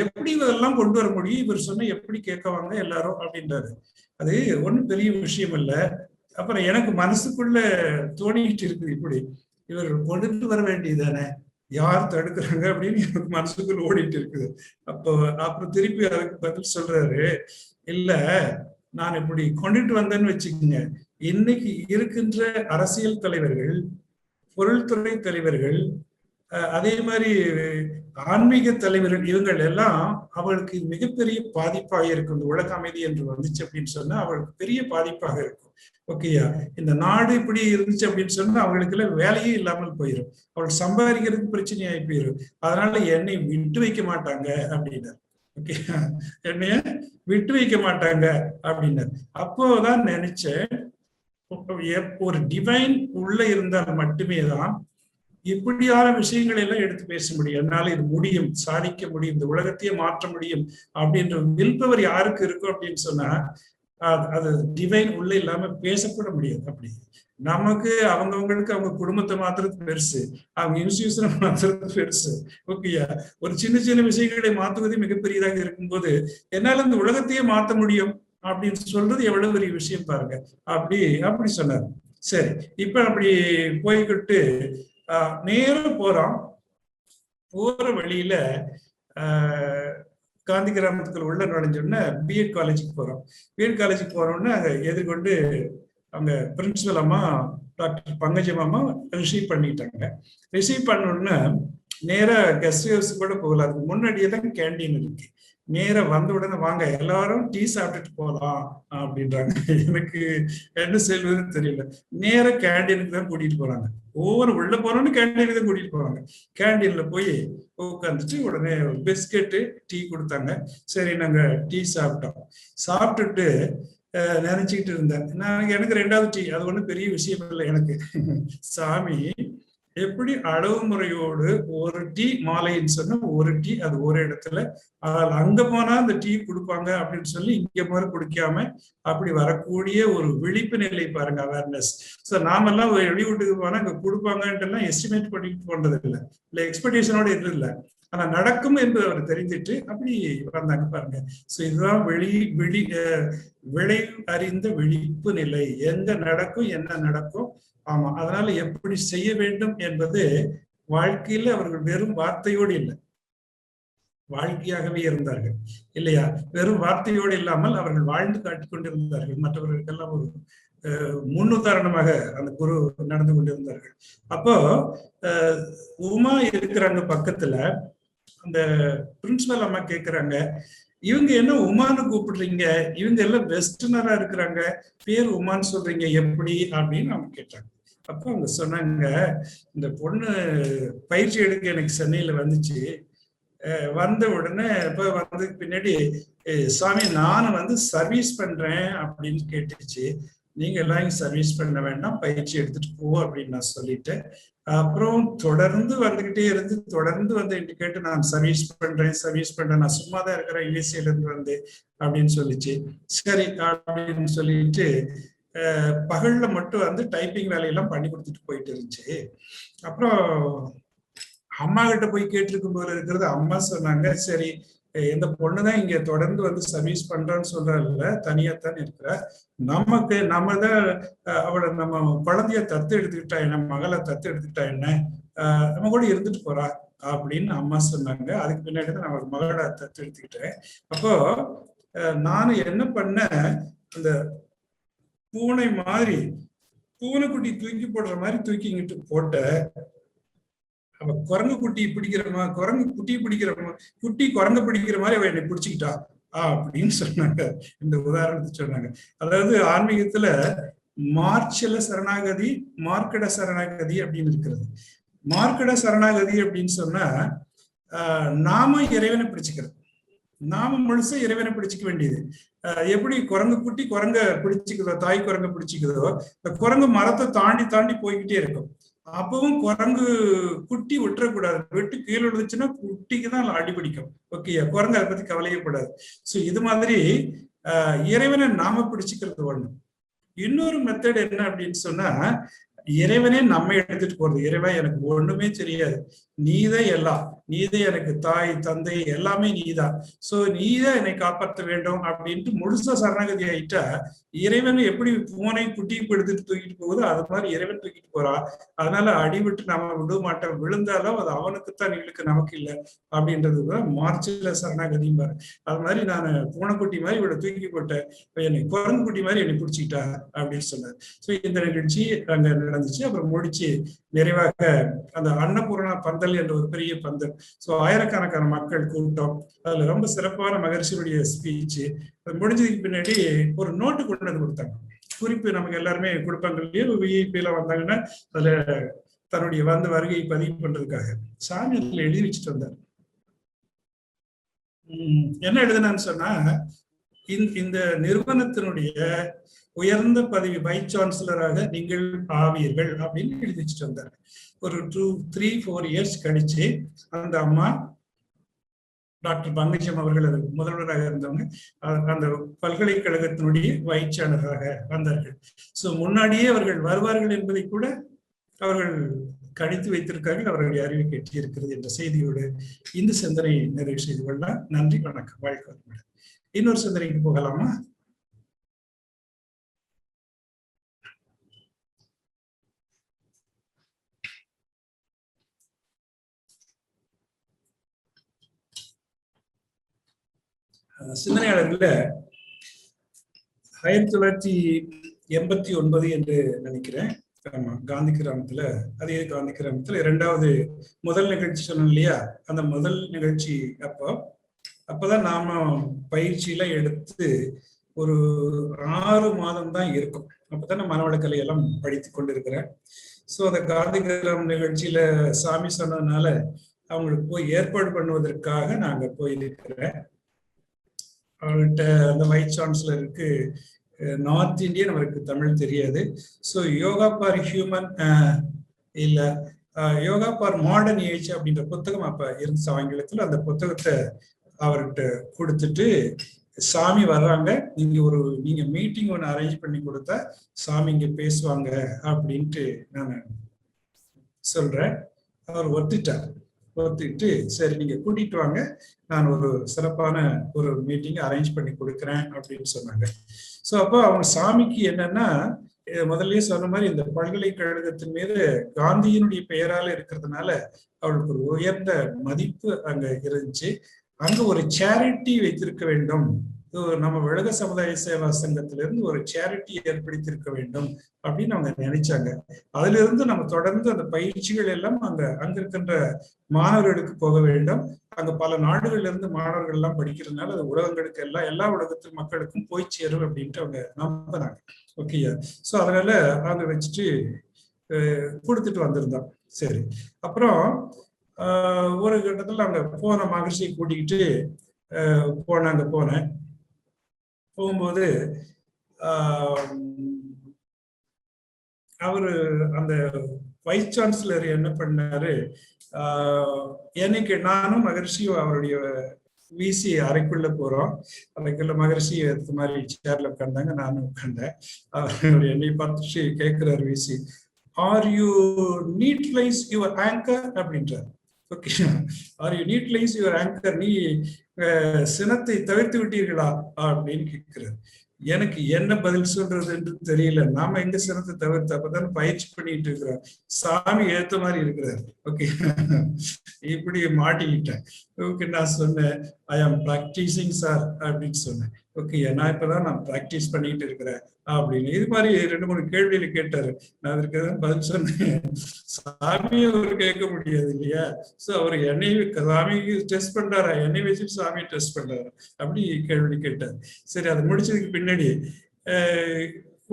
எப்படி இதெல்லாம் கொண்டு வர முடியும், இவர் சொன்ன எப்படி கேட்கவாங்க எல்லாரும் அப்படின்றாரு. அது ஒண்ணும் பெரிய விஷயம் இல்லை. அப்புறம் எனக்கு மனசுக்குள்ள தோணிக்கிட்டு இருக்குது, இப்படி இவர் கொண்டுட்டு வர வேண்டியதானே, யார் தடுக்கிறாங்க அப்படின்னு எனக்கு மனசுக்குள்ள ஓடிட்டு இருக்குது. அப்புறம் திருப்பி அதுக்கு பதில் சொல்றாரு, இல்ல நான் இப்படி கொண்டுட்டு வந்தேன்னு வச்சுக்கோங்க, இன்னைக்கு இருக்கின்ற அரசியல் தலைவர்கள், பொருள்துறை தலைவர்கள், அதே மாதிரி ஆன்மீக தலைவர்கள், இவங்கள் எல்லாம் அவளுக்கு மிகப்பெரிய பாதிப்பாக இருக்கும். இந்த உலக அமைதி என்று வந்துச்சு அப்படின்னு சொன்னா அவளுக்கு பெரிய பாதிப்பாக இருக்கும். ஓகேயா, இந்த நாடு இப்படி இருந்துச்சு அப்படின்னு சொன்னா அவங்களுக்கு எல்லாம் வேலையே இல்லாமல் போயிடும், அவள் சம்பாதிக்கிறதுக்கு பிரச்சனையாகி போயிடும். அதனால என்னை விட்டு வைக்க மாட்டாங்க அப்படின்னாரு. ஓகே, என்னைய விட்டு வைக்க மாட்டாங்க அப்படின்னாரு. அப்போதான் நினைச்சேன், ஒரு டிவைன் உள்ள இருந்தால் மட்டுமே தான் இப்படியான விஷயங்களை எல்லாம் எடுத்து பேச முடியும், என்னால இது முடியும், சாதிக்க முடியும், இந்த உலகத்தையே மாற்ற முடியும் அப்படின்ற வில்பவர் யாருக்கு இருக்கும் அப்படின்னு சொன்னா அது டிவைன் உள்ள இல்லாம பேசக்கூட முடியாது. அப்படி நமக்கு அவங்கவுங்களுக்கு அவங்க குடும்பத்தை மாத்துறது பெருசு, அவங்க இன்ஸ்டிடியூஷனை மாத்துறது பெருசு. ஓகேயா, ஒரு சின்ன சின்ன விஷயங்களை மாத்துவதே மிகப்பெரியதாக இருக்கும்போது என்னால இந்த உலகத்தையே மாற்ற முடியும் அப்படின்னு சொல்றது எவ்வளவு பெரிய விஷயம் பாருங்க. அப்படி சொன்னார். சரி, இப்ப அப்படி போய்கிட்டு நேரம் போறோம். போற வழியில காந்தி கிராமத்துக்குள்ள உள்ள நுழைஞ்சோன்னா பிஎட் காலேஜுக்கு போறோம். பிஎட் காலேஜுக்கு போறோம்னா அங்க எதிர்கொண்டு அங்க பிரின்சிபல் அம்மா டாக்டர் பங்கஜம் அம்மா ரிசீவ் பண்ணிட்டாங்க. ரிசீவ் பண்ணோன்னா நேரா கெஸ்ட் ஹவுஸ் கூட போகல, அதுக்கு முன்னாடியே தான் கேண்டீன் இருக்கு. நேரா வந்த உடனே வாங்க எல்லாரும் டீ சாப்பிட்டுட்டு போகலாம் அப்படின்றாங்க. எனக்கு என்ன செல்வதுன்னு தெரியல. நேரா கேண்டீனுக்கு தான் கூட்டிட்டு போறாங்க. ஒவ்வொரு உள்ள போறோம்னு கேண்டீனுக்கு தான் கூட்டிட்டு போறாங்க. கேண்டீன்ல போய் உட்காந்துட்டு உடனே பிஸ்கெட்டு டீ கொடுத்தாங்க. சரி, நாங்க டீ சாப்பிட்டோம். சாப்பிட்டுட்டு நினைச்சுக்கிட்டு இருந்தேன், எனக்கு 2வது டீ, அது ஒன்றும் பெரிய விஷயம் இல்லை எனக்கு. சாமி எப்படி அளவு முறையோடு ஒரு டீ மாலைன்னு சொன்னா ஒரு டீ அது ஒரு இடத்துல, அங்க போனா அந்த டீ கொடுப்பாங்க அப்படின்னு சொல்லி இங்க போற குடிக்காம அப்படி வரக்கூடிய ஒரு விழிப்பு நிலை பாருங்க, அவேர்னஸ். ஸோ நாமெல்லாம் வெளியூட்டுக்கு போனா அங்க கொடுப்பாங்கன்ட்டு எல்லாம் எஸ்டிமேட் பண்ணிட்டு போனது இல்லை எக்ஸ்பெக்டேஷனோட இது இல்லை. ஆனா நடக்கும் என்பது அவர் தெரிஞ்சிட்டு அப்படி வந்தாங்க பாருங்க. ஸோ இதுதான் விளை அறிந்த விழிப்பு நிலை. எங்க நடக்கும் என்ன நடக்கும். ஆமா, அதனால எப்படி செய்ய வேண்டும் என்பது வாழ்க்கையில அவர்கள் வெறும் வார்த்தையோடு இல்லை, வாழ்க்கையாகவே இருந்தார்கள் இல்லையா. வெறும் வார்த்தையோடு இல்லாமல் அவர்கள் வாழ்ந்து காட்டிக் கொண்டிருந்தார்கள். மற்றவர்களுக்கெல்லாம் ஒரு முன்னுதாரணமாக அந்த குரு நடந்து கொண்டிருந்தார்கள். அப்போ உமா இருக்கிறாங்க பக்கத்துல. அந்த பிரின்சிபல் அம்மா கேக்குறாங்க, இவங்க என்ன உமான்னு கூப்பிடுறீங்க, இவங்க எல்லாம் வெஸ்டர்னரா இருக்கிறாங்க, பேர் உமான்னு சொல்றீங்க எப்படி அப்படின்னு அவங்க கேட்டாங்க. அப்ப அவங்க சொன்னாங்க, இந்த பொண்ணு பயிற்சி எடுக்க எனக்கு சென்னையில வந்துச்சு. வந்த உடனே இப்ப வந்ததுக்கு பின்னாடி சுவாமி நான் சர்வீஸ் பண்றேன் அப்படின்னு கேட்டுச்சு. நீங்க எல்லாம் சர்வீஸ் பண்ண வேண்டாம், பயிற்சி எடுத்துட்டு போ அப்படின்னு நான் சொல்லிட்டேன். அப்புறம் தொடர்ந்து வந்துகிட்டே இருந்து தொடர்ந்து என்கிட்ட கேட்டு நான் சர்வீஸ் பண்றேன் நான் சும்மா தான் இருக்கிறேன் யூஎஸ்ஏல இருந்து அப்படின்னு சொல்லிச்சு. சரி அப்படின்னு சொல்லிட்டு பகல்ல மட்டும் டைப்பிங் வேலையெல்லாம் பண்ணி கொடுத்துட்டு போயிட்டு இருந்துச்சு. அப்புறம் அம்மா கிட்ட போய் கேட்டிருக்கும் போது இருக்கிறது, அம்மா சொன்னாங்க, சரி இந்த பொண்ணுதான் இங்க தொடர்ந்து சர்வீஸ் பண்றான்னு சொல்றல, தனியாத்தான் இருக்கிற, நம்ம தான் அவளை நம்ம குழந்தைய தத்து எடுத்துக்கிட்டா என்ன, மகளை தத்து எடுத்துக்கிட்டா என்ன, நம்ம கூட இருந்துட்டு போறா அப்படின்னு அம்மா சொன்னாங்க. அதுக்கு பின்னாடி தான் நான் ஒரு மகளை தத்து எடுத்துக்கிட்டேன். அப்போ நானும் என்ன பண்ணேன், அந்த பூனை மாதிரி பூனைக்குட்டி தூக்கி போடுற மாதிரி தூக்கிங்கிட்டு போட்ட, அவ குரங்கு குட்டி பிடிக்கிறமா, குரங்கு குட்டி பிடிக்கிறமா, குட்டி குரங்கு பிடிக்கிற மாதிரி அவ என்னை பிடிச்சிக்கிட்டா அப்படின்னு சொன்னாங்க. இந்த உதாரணத்தை சொன்னாங்க. அதாவது ஆன்மீகத்துல மார்ச்சல சரணாகதி, மார்க்கட சரணாகதி அப்படின்னு இருக்கிறது. மார்க்கட சரணாகதி அப்படின்னு சொன்னா நாம இறைவனை பிடிச்சுக்கிறது, நாம முழுசா இறைவனை பிடிச்சிக்க வேண்டியது. எப்படி குரங்கு குட்டி குரங்க பிடிச்சிக்குதோ, தாய் குரங்க பிடிச்சிக்குதோ, இந்த குரங்கு மரத்தை தாண்டி தாண்டி போய்கிட்டே இருக்கும். அப்பவும் குரங்கு குட்டி விட்டுறக்கூடாது, விட்டு கீழே விழுந்துச்சுன்னா குட்டிக்கு தான் அடிபிடிக்கும். ஓகே, குரங்கு அதை பத்தி கவலையப்படாது. ஸோ இது மாதிரி இறைவனை நாம பிடிச்சிக்கிறது ஒண்ணு. இன்னொரு மெத்தட் என்ன அப்படின்னு சொன்னா, இறைவனே நம்ம எடுத்துட்டு போறது. இறைவன் எனக்கு ஒண்ணுமே தெரியாது, நீதான் எல்லாம், நீதான் எனக்கு தாய் தந்தை எல்லாமே நீதான், சோ நீதான் என்னை காப்பாற்ற வேண்டும் அப்படின்ட்டு முழுசா சரணாகதி ஆயிட்டா, இறைவன் எப்படி பூனை குட்டி எடுத்துட்டு தூக்கிட்டு போகுதோ அது மாதிரி இறைவன் தூக்கிட்டு போறா. அதனால அடிவிட்டு நம்ம விட மாட்டோம், விழுந்தாலும் அது அவனுக்குத்தான், இவளுக்கு நமக்கு இல்லை அப்படின்றதுதான் மார்ச்சில சரணாகதியும் பாரு. அது மாதிரி நான் பூனைக்குட்டி மாதிரி இவளை தூக்கி போட்டேன், என்னை குரங்கு குட்டி மாதிரி என்னை பிடிச்சிக்கிட்டா அப்படின்னு சொன்னார். ஸோ இந்த நிகழ்ச்சி அங்க நடந்துச்சு. அப்புறம் முடிச்சு நிறைவாக அந்த அன்னபூர்ணா பந்தல் என்ற ஒரு பெரிய பந்தல். ஸோ ஆயிரக்கணக்கான மக்கள் கூட்டம், அதுல ரொம்ப சிறப்பான மகர்ஷியுடைய ஸ்பீச். அது முடிஞ்சதுக்கு பின்னாடி ஒரு நோட்டு கொண்டு வந்து கொடுத்தாங்க, குறிப்பு நமக்கு எல்லாருமே கொடுப்பாங்க இல்லையா, விஐபி எல்லாம் வந்தாங்கன்னா அதுல தன்னுடைய வருகையை பதிவு பண்றதுக்காக சாமி அதுல எழுதி வச்சுட்டு வந்தார். என்ன எழுதுனான்னு சொன்னா, இந்த நிறுவனத்தினுடைய உயர்ந்த பதவி வைஸ் சான்சலராக நீங்கள் ஆவீர்கள் அப்படின்னு எழுதி வச்சுட்டு வந்தார். ஒரு 2-3-4 இயர்ஸ் கழிச்சு அந்த அம்மா டாக்டர் பங்கஜம் அவர்கள் முதல்வராக இருந்தவங்க அந்த பல்கலைக்கழகத்தினுடைய வைஸ் சான்சலராக வந்தார்கள். ஸோ முன்னாடியே அவர்கள் வருவார்கள் என்பதை கூட அவர்கள் கணித்து வைத்திருக்கார்கள், அவர்களுடைய அறிவை கேட்டு இருக்கிறது என்ற செய்தியோடு இந்த சிந்தனை நிறைவு செய்து கொள்ளலாம். நன்றி, வணக்கம், வாழ்க்கை வளமுடன். இன்னொரு சிந்தனைக்கு போகலாமா? சிந்தனையாளர்கள 1989 என்று நினைக்கிறேன். ஆமா, காந்தி கிராமத்துல, அதே காந்தி கிராமத்துல இரண்டாவது முதல் நிகழ்ச்சி சொன்னோம் இல்லையா, அந்த முதல் நிகழ்ச்சி அப்பதான் நாம பயிற்சியில எடுத்து ஒரு 6 மாதம் தான் இருக்கும். அப்பதான் மனவளக்கலை எல்லாம் படித்து கொண்டிருக்கிறேன். ஸோ அந்த காந்தி கிராம நிகழ்ச்சியில சாமி சொன்னதுனால அவங்களுக்கு போய் ஏற்பாடு பண்ணுவதற்காக நாங்க போயிருக்கிறேன். அவர்கிட்ட அந்த வைஸ் சான்சலருக்கு நார்த் இந்தியன், அவருக்கு தமிழ் தெரியாது. ஸோ யோகா ஃபார் ஹியூமன் இல்ல யோகா ஃபார் மாடர்ன் ஏஜ் அப்படின்ற புத்தகம் அப்ப இருந்துச்சு ஆங்கிலத்துல. அந்த புத்தகத்தை அவர்கிட்ட கொடுத்துட்டு, சாமி வர்றாங்க, நீங்க மீட்டிங் ஒன்று அரேஞ்ச் பண்ணி கொடுத்தா சாமி இங்க பேசுவாங்க அப்படின்ட்டு நான் சொல்றேன். அவர் ஒத்துக்கிட்டு சரி நீங்க கூட்டிட்டு வாங்க, நான் ஒரு சிறப்பான ஒரு மீட்டிங் அரேஞ்ச் பண்ணி கொடுக்குறேன் அப்படின்னு சொன்னாங்க. ஸோ அப்போ அவங்க சாமிக்கு என்னன்னா, முதல்லயே சொன்ன மாதிரி இந்த பல்கலைக்கழகத்தின் மீது காந்தியினுடைய பெயரால இருக்கிறதுனால அவளுக்கு ஒரு உயர்ந்த மதிப்பு அங்க இருந்துச்சு. அங்க ஒரு சேரிட்டி வைத்திருக்க வேண்டும், நம்ம உலக சமுதாய சேவா சங்கத்திலிருந்து ஒரு சேரிட்டி ஏற்படுத்தியிருக்க வேண்டும் அப்படின்னு அவங்க நினைச்சாங்க. அதுல இருந்து நம்ம தொடர்ந்து அந்த பயிற்சிகள் எல்லாம் அங்க இருக்கின்ற மாணவர்களுக்கு போக வேண்டும். அங்க பல நாடுகள்ல இருந்து மாணவர்கள் எல்லாம் படிக்கிறதுனால அது உலகங்களுக்கு எல்லா உலகத்து மக்களுக்கும் போய் சேரும் அப்படின்ட்டு அவங்க நம்பினாங்க. ஓகேயா? ஸோ அதனால அவங்க வச்சுட்டு கொடுத்துட்டு வந்திருந்தோம். சரி, அப்புறம் ஒரு கட்டத்துல அங்க போன மகிழ்ச்சியை கூட்டிக்கிட்டு போனேன். போகும்போது அவரு அந்த வைஸ் சான்சலர் என்ன பண்ணாரு, எனக்கு நானும் மகர்ஷியும் அவருடைய விசி அறைக்குள்ள போறோம். அறைக்குள்ள மகர்ஷி எடுத்த மாதிரி சேர்ல உட்கார்ந்தாங்க, நானும் உட்கார்ந்தேன். அவர் என்னை பார்த்து கேட்கிறாரு VC, are you neutralise your anger அப்படின்றார். Okay, are you neutralise your anger, நீ சினத்தை தவிர்த்து விட்டீர்களா அப்படின்னு கேட்கிறார். எனக்கு என்ன பதில் சொல்றது என்று தெரியல. நாம எங்க சினத்தை தவிர்த்து அப்பதான் பயிற்சி பண்ணிட்டு இருக்கிறோம், சாமி ஏத்த மாதிரி இருக்கிறார். ஓகே, இப்படி மாட்டிக்கிட்டேன். ஓகே, நான் சொன்னேன் ஐ ஆம் பிராக்டிசிங் சார் அப்படின்னு சொன்னேன். ஓகே, நான் இப்பதான் நான் பிராக்டிஸ் பண்ணிட்டு இருக்கிறேன் அப்படின்னு. இது மாதிரி 2-3 கேள்வியில கேட்டாரு. நான் அதற்கு பதில் சொன்னேன். சாமியை அவர் கேட்க முடியாது இல்லையா? சோ அவர் என்னையும் சாமிக்கு டெஸ்ட் பண்றாரா, என்னை வச்சுட்டு சாமியை டெஸ்ட் பண்றாரு அப்படி கேள்வி கேட்டார். சரி, அது முடிச்சதுக்கு பின்னாடி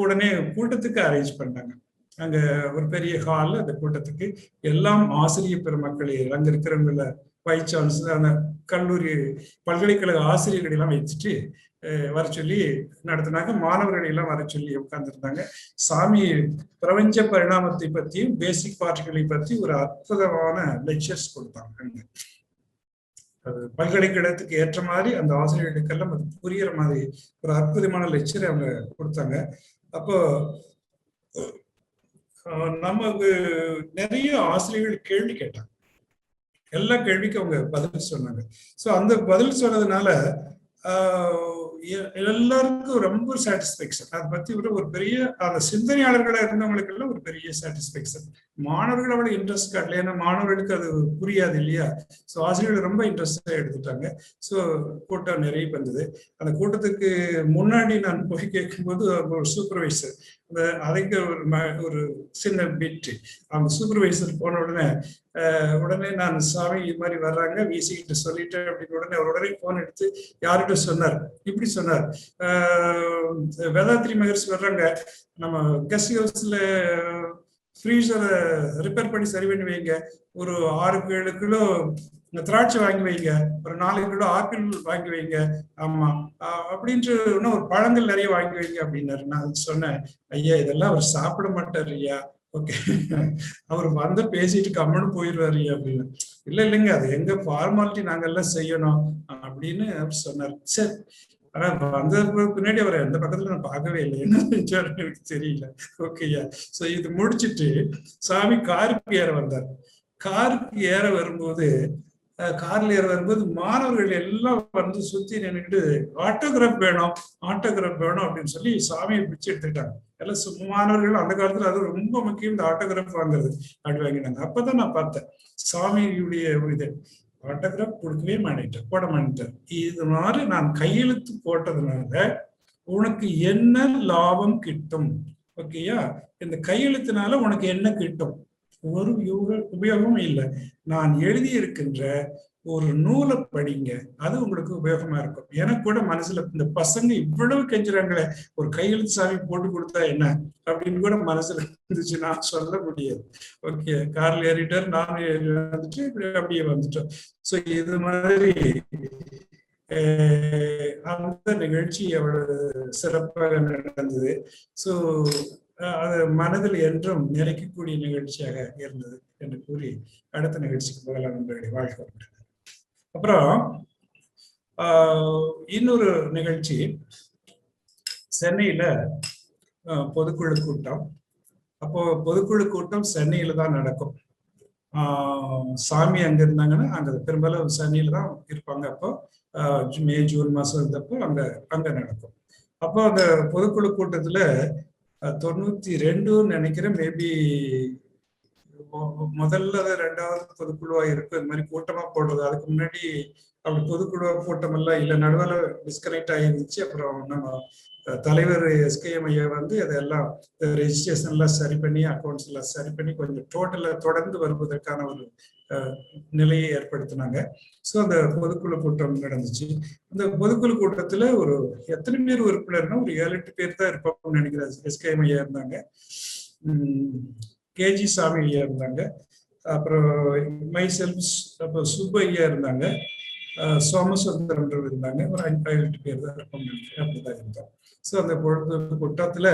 உடனே கூட்டத்துக்கு அரேஞ்ச் பண்ணாங்க. அங்க ஒரு பெரிய ஹால்ல அந்த கூட்டத்துக்கு எல்லாம் ஆசிரியர் பெருமக்களை அங்க இருக்கிறவங்கள வைஸ் சான்சலர், அந்த கல்லூரி பல்கலைக்கழக ஆசிரியர்களை எல்லாம் வச்சுட்டு வர சொல்லி நடத்தினாங்க. மாணவர்களை எல்லாம் வர சொல்லி உட்கார்ந்துருந்தாங்க. சாமி பிரபஞ்ச பரிணாமத்தை பற்றியும் பேசிக் பார்ட்டிகளை பற்றி ஒரு அற்புதமான லெக்சர்ஸ் கொடுத்தாங்க. அது பல்கலைக்கழகத்துக்கு ஏற்ற மாதிரி அந்த ஆசிரியர்களுக்கெல்லாம் அது புரியுற மாதிரி ஒரு அற்புதமான லெக்சர் அவங்க கொடுத்தாங்க. அப்போ நமக்கு நிறைய ஆசிரியர்கள் கேள்வி கேட்டாங்க. எல்லா கேள்விக்கும் அவங்க பதில் சொன்னாங்க. ஸோ அந்த பதில் சொன்னதுனால எல்லாருக்கும் ரொம்ப சாட்டிஸ்பேக்ஷன். அதை பத்தி ஒரு பெரிய அந்த சிந்தனையாளர்களா இருந்தவங்களுக்கு எல்லாம் ஒரு பெரிய சாட்டிஸ்பேக்ஷன். மாணவர்கள் அவ்வளவு இன்ட்ரெஸ்ட் காட்டல, ஏன்னா மாணவர்களுக்கு அது புரியாது இல்லையா? ஸோ ஆசிரியர்கள் ரொம்ப இன்ட்ரெஸ்டா எடுத்துட்டாங்க. ஸோ கூட்டம் நிறைய வந்தது. அந்த கூட்டத்துக்கு முன்னாடி நான் போய் கேட்கும்போது ஒரு சூப்பர்வைசர், அதுக்கு ஒரு சின்ன பிட், அவங்க சூப்பர்வைசர் போன உடனே நான் சாமி இது மாதிரி வர்றாங்க விசி கிட்ட சொல்லிட்டேன் அப்படின்னு உடனே அவர் உடனே போன் எடுத்து யார்கிட்ட சொன்னார், இப்படி சொன்னார், வேதாத்ரி மகர்ஷி வர்றாங்க, நம்ம கெஸ்ட் ஹவுஸ்ல ஃப்ரீசரை ரிப்பேர் பண்ணி சரி பண்ணி வைங்க, ஒரு 6-7 கிலோ திராட்சை வாங்கி வைங்க, ஒரு 4 கிலோ ஆப்பிள் வாங்கி வைங்க, ஆமா அப்படின்ட்டு இன்னும் ஒரு பழங்கள் நிறைய வாங்கி வைங்க அப்படின்னாரு. நான் சொன்னேன், ஐயா இதெல்லாம் அவர் சாப்பிட மாட்டார் ஐயா. ஓகே, அவர் வந்து பேசிட்டு கம்முன்னு போயிடுவாரு அப்படின்னு. இல்லைங்க, அது எங்க ஃபார்மாலிட்டி நாங்கெல்லாம் செய்யணும் அப்படின்னு அவர் சொன்னார். சரி, ஆனா வந்ததுக்கு பின்னாடி அவர் எந்த பக்கத்துல நான் பார்க்கவே இல்லை, என்ன செஞ்சாரு எனக்கு தெரியல. ஓகேயா? சோ இது முடிச்சுட்டு சாமி காருக்கு ஏற வந்தார். காருக்கு ஏற வரும்போது மாணவர்கள் எல்லாம் வந்து சுத்தி நின்றுட்டு ஆட்டோகிராஃப் வேணும் அப்படின்னு சொல்லி சாமியை பிடிச்சு எடுத்துக்கிட்டாங்க. எல்லாம் மாணவர்கள் அந்த காலத்துல அது ரொம்ப முக்கியம், இந்த ஆட்டோகிராஃப் வாங்குறது. அப்படி வாங்கினாங்க. அப்பதான் நான் பார்த்தேன் சாமியுடைய இது ஆட்டோகிராஃப் கொடுக்கவே போட மாட்டேன். இது மாதிரி நான் கையெழுத்து போட்டதுனால உனக்கு என்ன லாபம் கிட்டும்? ஓகேயா? இந்த கையெழுத்தினால உனக்கு என்ன கிட்டும்? ஒரு உபயோகமும் இல்லை. நான் எழுதி இருக்கின்ற ஒரு நூலை படிங்க, அது உங்களுக்கு உபயோகமா இருக்கும். எனக்கு கூட மனசுல இந்த பசங்க இவ்வளவு கெஞ்சுறாங்களே, ஒரு கையெழுத்து சாமி போட்டு கொடுத்தா என்ன அப்படின்னு கூட மனசுல இருந்துச்சு. நான் சொல்ல முடியாது. ஓகே, கார்ல ஏறிட்டார், நான் வந்துட்டு அப்படியே வந்துட்டோம். சோ இது மாதிரி அந்த நிகழ்ச்சி அவ்வளவு சிறப்பாக நடந்தது. ஸோ அது மனதில் என்றும் நிலைக்கக்கூடிய நிகழ்ச்சியாக இருந்தது என்று கூறி அடுத்த நிகழ்ச்சிக்கு போகலாம் நண்பர்களே. வாழ்க்கை வளமுடன். அப்புறம் இன்னொரு நிகழ்ச்சி, சென்னையில பொதுக்குழு கூட்டம். அப்போ பொதுக்குழு கூட்டம் சென்னையில தான் நடக்கும். சாமி அங்க இருந்தாங்கன்னா அங்க பெரும்பாலும் சென்னையில தான் இருப்பாங்க. அப்போ மே ஜூன் மாசம் இருந்தப்போ அங்க நடக்கும். அப்போ அந்த பொதுக்குழு கூட்டத்துல 92 நினைக்கிறேன், மேபி முதல்ல 2வது பொதுக்குழுவா இருக்கும். இந்த மாதிரி கூட்டமா போடுறது. அதுக்கு முன்னாடி அப்படி பொதுக்குழுவா கூட்டம் எல்லாம் இல்லை, நடுவில் டிஸ்கனெக்ட் ஆகிருந்துச்சு. அப்புறம் நம்ம தலைவர் SKM ஐயா வந்து அதெல்லாம் ரெஜிஸ்ட்ரேஷன் எல்லாம் சரி பண்ணி, அக்கௌண்ட்ஸ் எல்லாம் சரி பண்ணி கொஞ்சம் டோட்டலா தொடர்ந்து வருவதற்கான ஒரு நிலையை ஏற்படுத்தினாங்க. ஸோ அந்த பொதுக்குழு கூட்டம் நடந்துச்சு. அந்த பொதுக்குழு கூட்டத்துல ஒரு எத்தனை பேர் உறுப்பினர்னா ஒரு 7-8 பேர் தான் இருப்பாங்கன்னு நினைக்கிறேன். SKM ஐயா இருந்தாங்க, KG சாமி ஐயா இருந்தாங்க, அப்புறம் மை செல்ஃப், அப்புறம் சுப்பு ஐயா இருந்தாங்க, சோமசுந்தரம் இருந்தாங்க. ஒரு 5-8 பேர் தான் இருப்போம் நினைக்கிறேன். அப்படிதான் இருந்தோம். ஸோ அந்த பொழுது கூட்டத்துல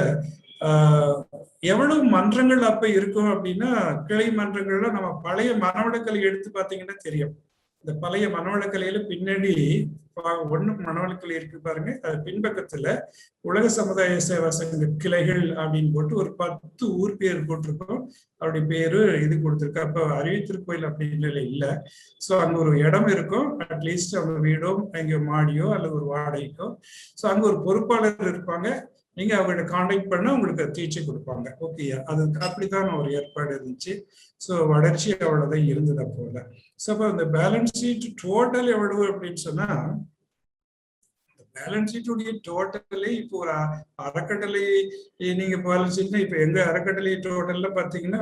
எவ்வளவு மன்றங்கள் அப்ப இருக்கும் அப்படின்னா, கிளை மன்றங்கள்ல நம்ம பழைய மனவளக்கலை எடுத்து பார்த்தீங்கன்னா தெரியும். இந்த பழைய மனவளக்கலையில பின்னாடி ஒண்ணு மனவளக்கலை இருக்கு பாருங்க, அது பின்பக்கத்துல உலக சமுதாய சேவா சங்க கிளைகள் அப்படின்னு போட்டு ஒரு 10 ஊர் பேர் போட்டிருக்கோம். அவருடைய பேரு இது கொடுத்துருக்கு. அப்ப அறிவித்திருக்கோயில் அப்படின்னு இல்லை. ஸோ அங்க ஒரு இடம் இருக்கும், அட்லீஸ்ட் அவங்க வீடோ அங்க மாடியோ அல்லது ஒரு வாடகைக்கோ. ஸோ அங்க ஒரு பொறுப்பாளர் இருப்பாங்க. நீங்க அவங்கள்ட்ட கான்டாக்ட் பண்ண உங்களுக்கு தீட்சை கொடுப்பாங்க. ஓகேயா, அது அப்படித்தான் ஒரு ஏற்பாடு இருந்துச்சு. ஸோ வளர்ச்சி அவ்வளவுதான் இருந்தது அப்போல. ஸோ அப்போ இந்த பேலன்ஸ் ஷீட் டோட்டல் எவ்வளவு அப்படின்னு சொன்னா, பேலன்ஸ் ஷீட்டுடைய டோட்டலே இப்போ ஒரு அறக்கட்டளை நீங்க பேலன்ஸ் ஷீட்னா இப்ப எங்க அறக்கட்டளை டோட்டல்ல பாத்தீங்கன்னா,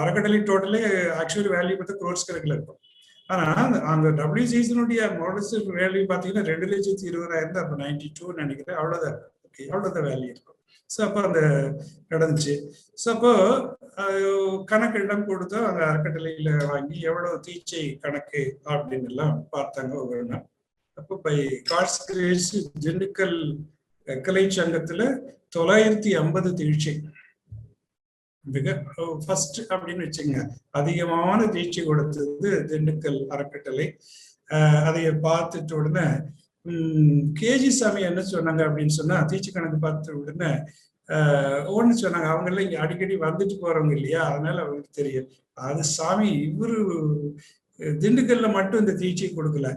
அறக்கட்டளை டோட்டலே ஆக்சுவலி வேல்யூ பார்த்தா க்ரோர்ஸ் கணக்குல இருக்கும். ஆனா அந்த WCC-னுடைய மாடல்ஸ் வேல்யூ பாத்தீங்கன்னா 2,20,000 அப்ப 92 நினைக்கிறேன். அவ்வளவுதான். ஓகே, அவ்வளவுதான் வேல்யூ இருக்கும். ஸோ அப்போ அந்த நடந்துச்சு. ஸோ அப்போ கணக்கிடம் கொடுத்து அந்த அறக்கட்டளையில வாங்கி எவ்வளவு தீட்சை கணக்கு அப்படின்னு எல்லாம் பார்த்தாங்க ஒவ்வொரு நாள். அப்போ பை காட்ஸ் கிரேஸ் திண்டுக்கல் கலை சங்கத்துல 950 தீட்சை மிக ஃபர்ஸ்ட் அப்படின்னு வச்சுங்க. அதிகமான தீட்சை கொடுத்தது திண்டுக்கல் அறக்கட்டளை. அதை பார்த்துட்டு உடனே KG சாமி என்ன சொன்னாங்க அப்படின்னு சொன்னா, தீட்சை கணக்கு பார்த்த உடனே ஒண்ணு சொன்னாங்க, அவங்க எல்லாம் இங்க அடிக்கடி வந்துட்டு போறவங்க இல்லையா, அதனால அவங்களுக்கு தெரியும். அது சாமி இவரு திண்டுக்கல்ல மட்டும் இந்த தீட்சை கொடுக்கல,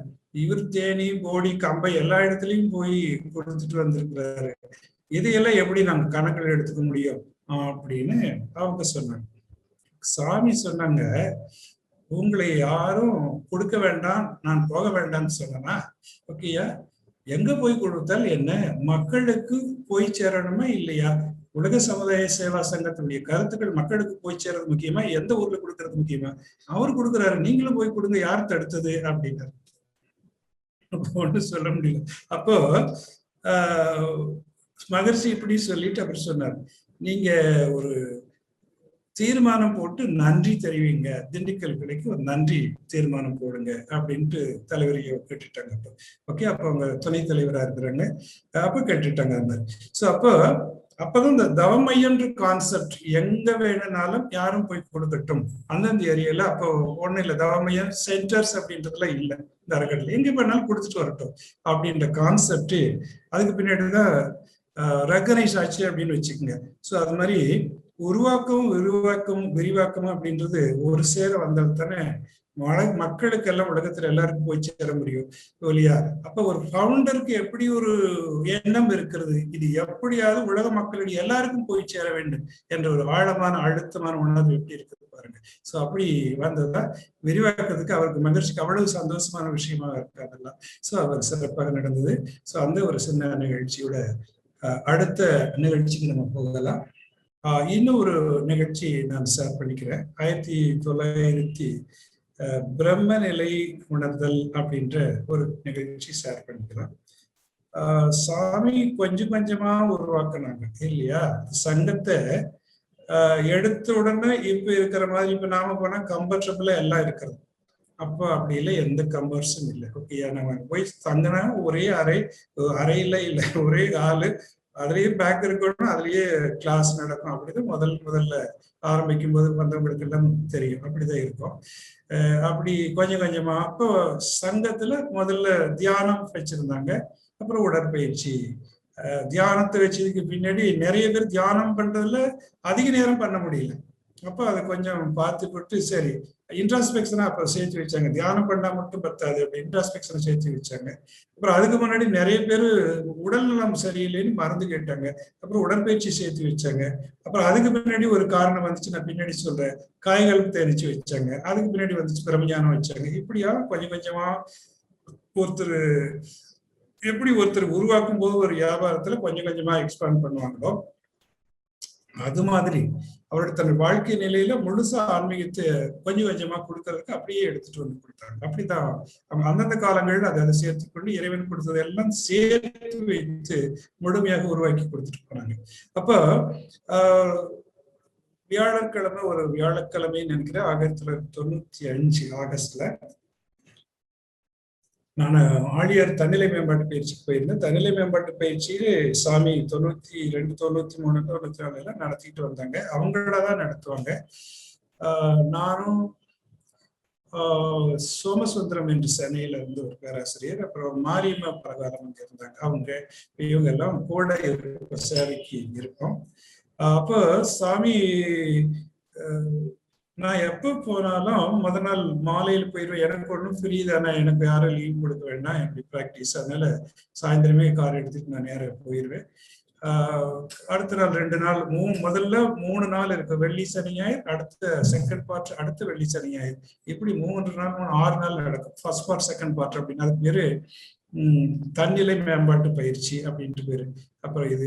இவர் தேனி போடி கம்பை எல்லா இடத்துலயும் போய் கொடுத்துட்டு வந்திருக்கிறாரு. இதையெல்லாம் எப்படி நாங்க கணக்கில் எடுத்துக்க முடியும் அப்படின்னு அவங்க சொன்னாங்க. சாமி சொன்னாங்க, உங்களை யாரும் கொடுக்க வேண்டாம், நான் போக வேண்டாம்னு சொன்னா, ஓகேயா, எங்க போய் கொடுத்தால் என்ன, மக்களுக்கு போய் சேரணுமா இல்லையா? உலக சமுதாய சேவா சங்கத்தினுடைய கருத்துக்கள் மக்களுக்கு போய் சேர்றது முக்கியமா, எந்த ஊர்ல கொடுக்கறது முக்கியமா? அவர் கொடுக்குறாரு, நீங்களும் போய் கொடுங்க, யார் தடுத்தது அப்படின்னாரு. ஒண்ணு சொல்ல முடியல. அப்போ மகர்ஷி இப்படி சொல்லிட்டு அவர் சொன்னார், நீங்க ஒரு தீர்மானம் போட்டு நன்றி தெரிவிங்க, திண்டுக்கல் கிளைக்கு ஒரு நன்றி தீர்மானம் போடுங்க அப்படின்ட்டு தலைவரையோ கேட்டுட்டாங்க. அப்போ ஓகே, அப்போ அவங்க துணைத் தலைவரா இருக்கிறாங்க. அப்போ கேட்டுட்டாங்க அந்த மாதிரி. ஸோ அப்பதான் இந்த தவமையன்ற கான்செப்ட் எங்க வேணும்னாலும் யாரும் போய் கொடுக்கட்டும் அந்தந்த ஏரியால. அப்போ ஒண்ணு இல்லை, தவமையம் சென்டர்ஸ் அப்படின்றதுலாம் இல்லை. இந்த அறக்கட்டளை எங்க வேணாலும் கொடுத்துட்டு வரட்டும் அப்படின்ற கான்செப்ட் அதுக்கு பின்னாடிதான் ரெகனைஸ் ஆச்சு அப்படின்னு வச்சுக்கோங்க. ஸோ அது மாதிரி விரிவாக்கம் அப்படின்றது ஒரு சேர வந்தால் தானே மக்களுக்கு எல்லாம் உலகத்துல எல்லாருக்கும் போய் சேர முடியும் இல்லையா? அப்ப ஒரு ஃபவுண்டருக்கு எப்படி ஒரு எண்ணம் இருக்கிறது, இது எப்படியாவது உலக மக்களுடைய எல்லாருக்கும் போய் சேர வேண்டும் என்ற ஒரு ஆழமான அழுத்தமான உணர்வு எப்படி இருக்குது பாருங்க. ஸோ அப்படி வந்ததா விரிவாக்கத்துக்கு அவருக்கு மகிழ்ச்சிக்கு அவ்வளவு சந்தோஷமான விஷயமா இருக்கு அதெல்லாம். ஸோ அவர் சிறப்பாக நடந்தது. ஸோ அந்த ஒரு சின்ன நிகழ்ச்சியோட அடுத்த நிகழ்ச்சிக்கு நம்ம போகலாம். இன்னும் ஒரு நிகழ்ச்சி நான் ஷேர் பண்ணிக்கிறேன். 1900 பிரம்ம நிலை உணர்தல் அப்படின்ற ஒரு நிகழ்ச்சி ஷேர் பண்ணிக்கலாம். சாமி கொஞ்சம் கொஞ்சமா உருவாக்குனாங்க இல்லையா சங்கத்தை. எடுத்த உடனே இப்ப இருக்கிற மாதிரி இப்ப நாம போனா கம்ஃபர்டபுளா எல்லாம் இருக்கிறது. அப்போ அப்படி இல்லை, எந்த கம்பர்ஸும் இல்லை. ஓகே, நம்ம போய் தங்கினா ஒரே அறையில இல்லை, ஒரே ஆளு அதுலயே பேக் இருக்கணும், அதுலயே கிளாஸ் நடக்கும். அப்படிதான் முதல்ல ஆரம்பிக்கும் போது வந்தவங்களுக்கு எல்லாம் தெரியும். அப்படிதான் இருக்கும். அப்படி கொஞ்சம் கொஞ்சமா அப்போ சங்கத்துல முதல்ல தியானம் வச்சிருந்தாங்க, அப்புறம் உடற்பயிற்சி. தியானத்தை வச்சதுக்கு பின்னாடி நிறைய பேர் தியானம் பண்றதுல அதிக நேரம் பண்ண முடியல. அப்போ அதை கொஞ்சம் பார்த்துக்கிட்டு சரி இன்ட்ராஸ்பெக்ஷனா அப்ப சேர்த்து வச்சாங்க. தியானம் பண்ணா மட்டும் பத்தாது, அப்படி இன்ட்ராஸ்பெக்ஷனை சேர்த்து வச்சாங்க. அப்புறம் அதுக்கு முன்னாடி நிறைய பேர் உடல் நலம் சரியில்லைன்னு மருந்து கேட்டாங்க, அப்புறம் உடற்பயிற்சி சேர்த்து வச்சாங்க. அப்புறம் அதுக்கு பின்னாடி ஒரு காரணம் வந்துச்சு, நான் பின்னாடி சொல்றேன், காய்கள் தெரிச்சு வச்சாங்க. அதுக்கு பின்னாடி வந்துச்சு பிரம்மஞானம் வச்சாங்க. இப்படியா கொஞ்சம் கொஞ்சமா ஒருத்தர் உருவாக்கும் போது ஒரு வியாபாரத்துல கொஞ்சம் கொஞ்சமா எக்ஸ்பேண்ட் பண்ணுவாங்களோ, அது மாதிரி அவருடைய தன் வாழ்க்கை நிலையில முழுசா ஆன்மீகத்தை கொஞ்சம் கொஞ்சமா கொடுக்கறதுக்கு அப்படியே எடுத்துட்டு வந்து கொடுத்தாங்க. அப்படிதான் அவங்க அந்தந்த காலங்கள்ல அதை சேர்த்துக்கொண்டு இறைவன் கொடுத்தது எல்லாம் சேர்த்து வைத்து முழுமையாக உருவாக்கி கொடுத்துட்டு போனாங்க. அப்ப வியாழக்கிழமை ஒரு வியாழக்கிழமைன்னு நினைக்கிறேன் 1995 ஆகஸ்ட்ல நான் ஆழியார் தன்னிலை மேம்பாட்டு பயிற்சிக்கு போயிருந்தேன். தன்னிலை மேம்பாட்டு பயிற்சியில சாமி 92, 93, 94 நடத்திட்டு வந்தாங்க. அவங்களதான் நடத்துவாங்க. நானும் சோமசுந்தரம் என்று சென்னையில இருந்து ஒரு பேராசிரியர், அப்புறம் மாரியம்மா பிரகாரம் அங்க இருந்தாங்க. இவங்க எல்லாம் கூட சேவைக்கு இருப்போம். அப்போ சாமி நான் எப்ப போனாலும் முத நாள் மாலையில போயிடுவேன். எனக்கு ஒன்றும் புரியுதானே, எனக்கு யாரும் லீவ் கொடுக்க வேண்டாம், எப்படி ப்ராக்டிஸ். அதனால சாயந்தரமே கார் எடுத்துட்டு நான் நேரம் போயிடுவேன். அடுத்த நாள் 2 நாள் முதல்ல 3 நாள் இருக்கு, வெள்ளி சனி ஞாயிறு, அடுத்த செகண்ட் பார்ட் அடுத்த வெள்ளி சனி ஞாயிறு, இப்படி 3 நாள் 6 நாள் நடக்கும். ஃபர்ஸ்ட் பார்ட் செகண்ட் பார்ட் அப்படின்னு. அதுக்கு பேரு தன்னிலை மேம்பாட்டு பயிற்சி அப்படின்ட்டு பேரு. அப்புறம் இது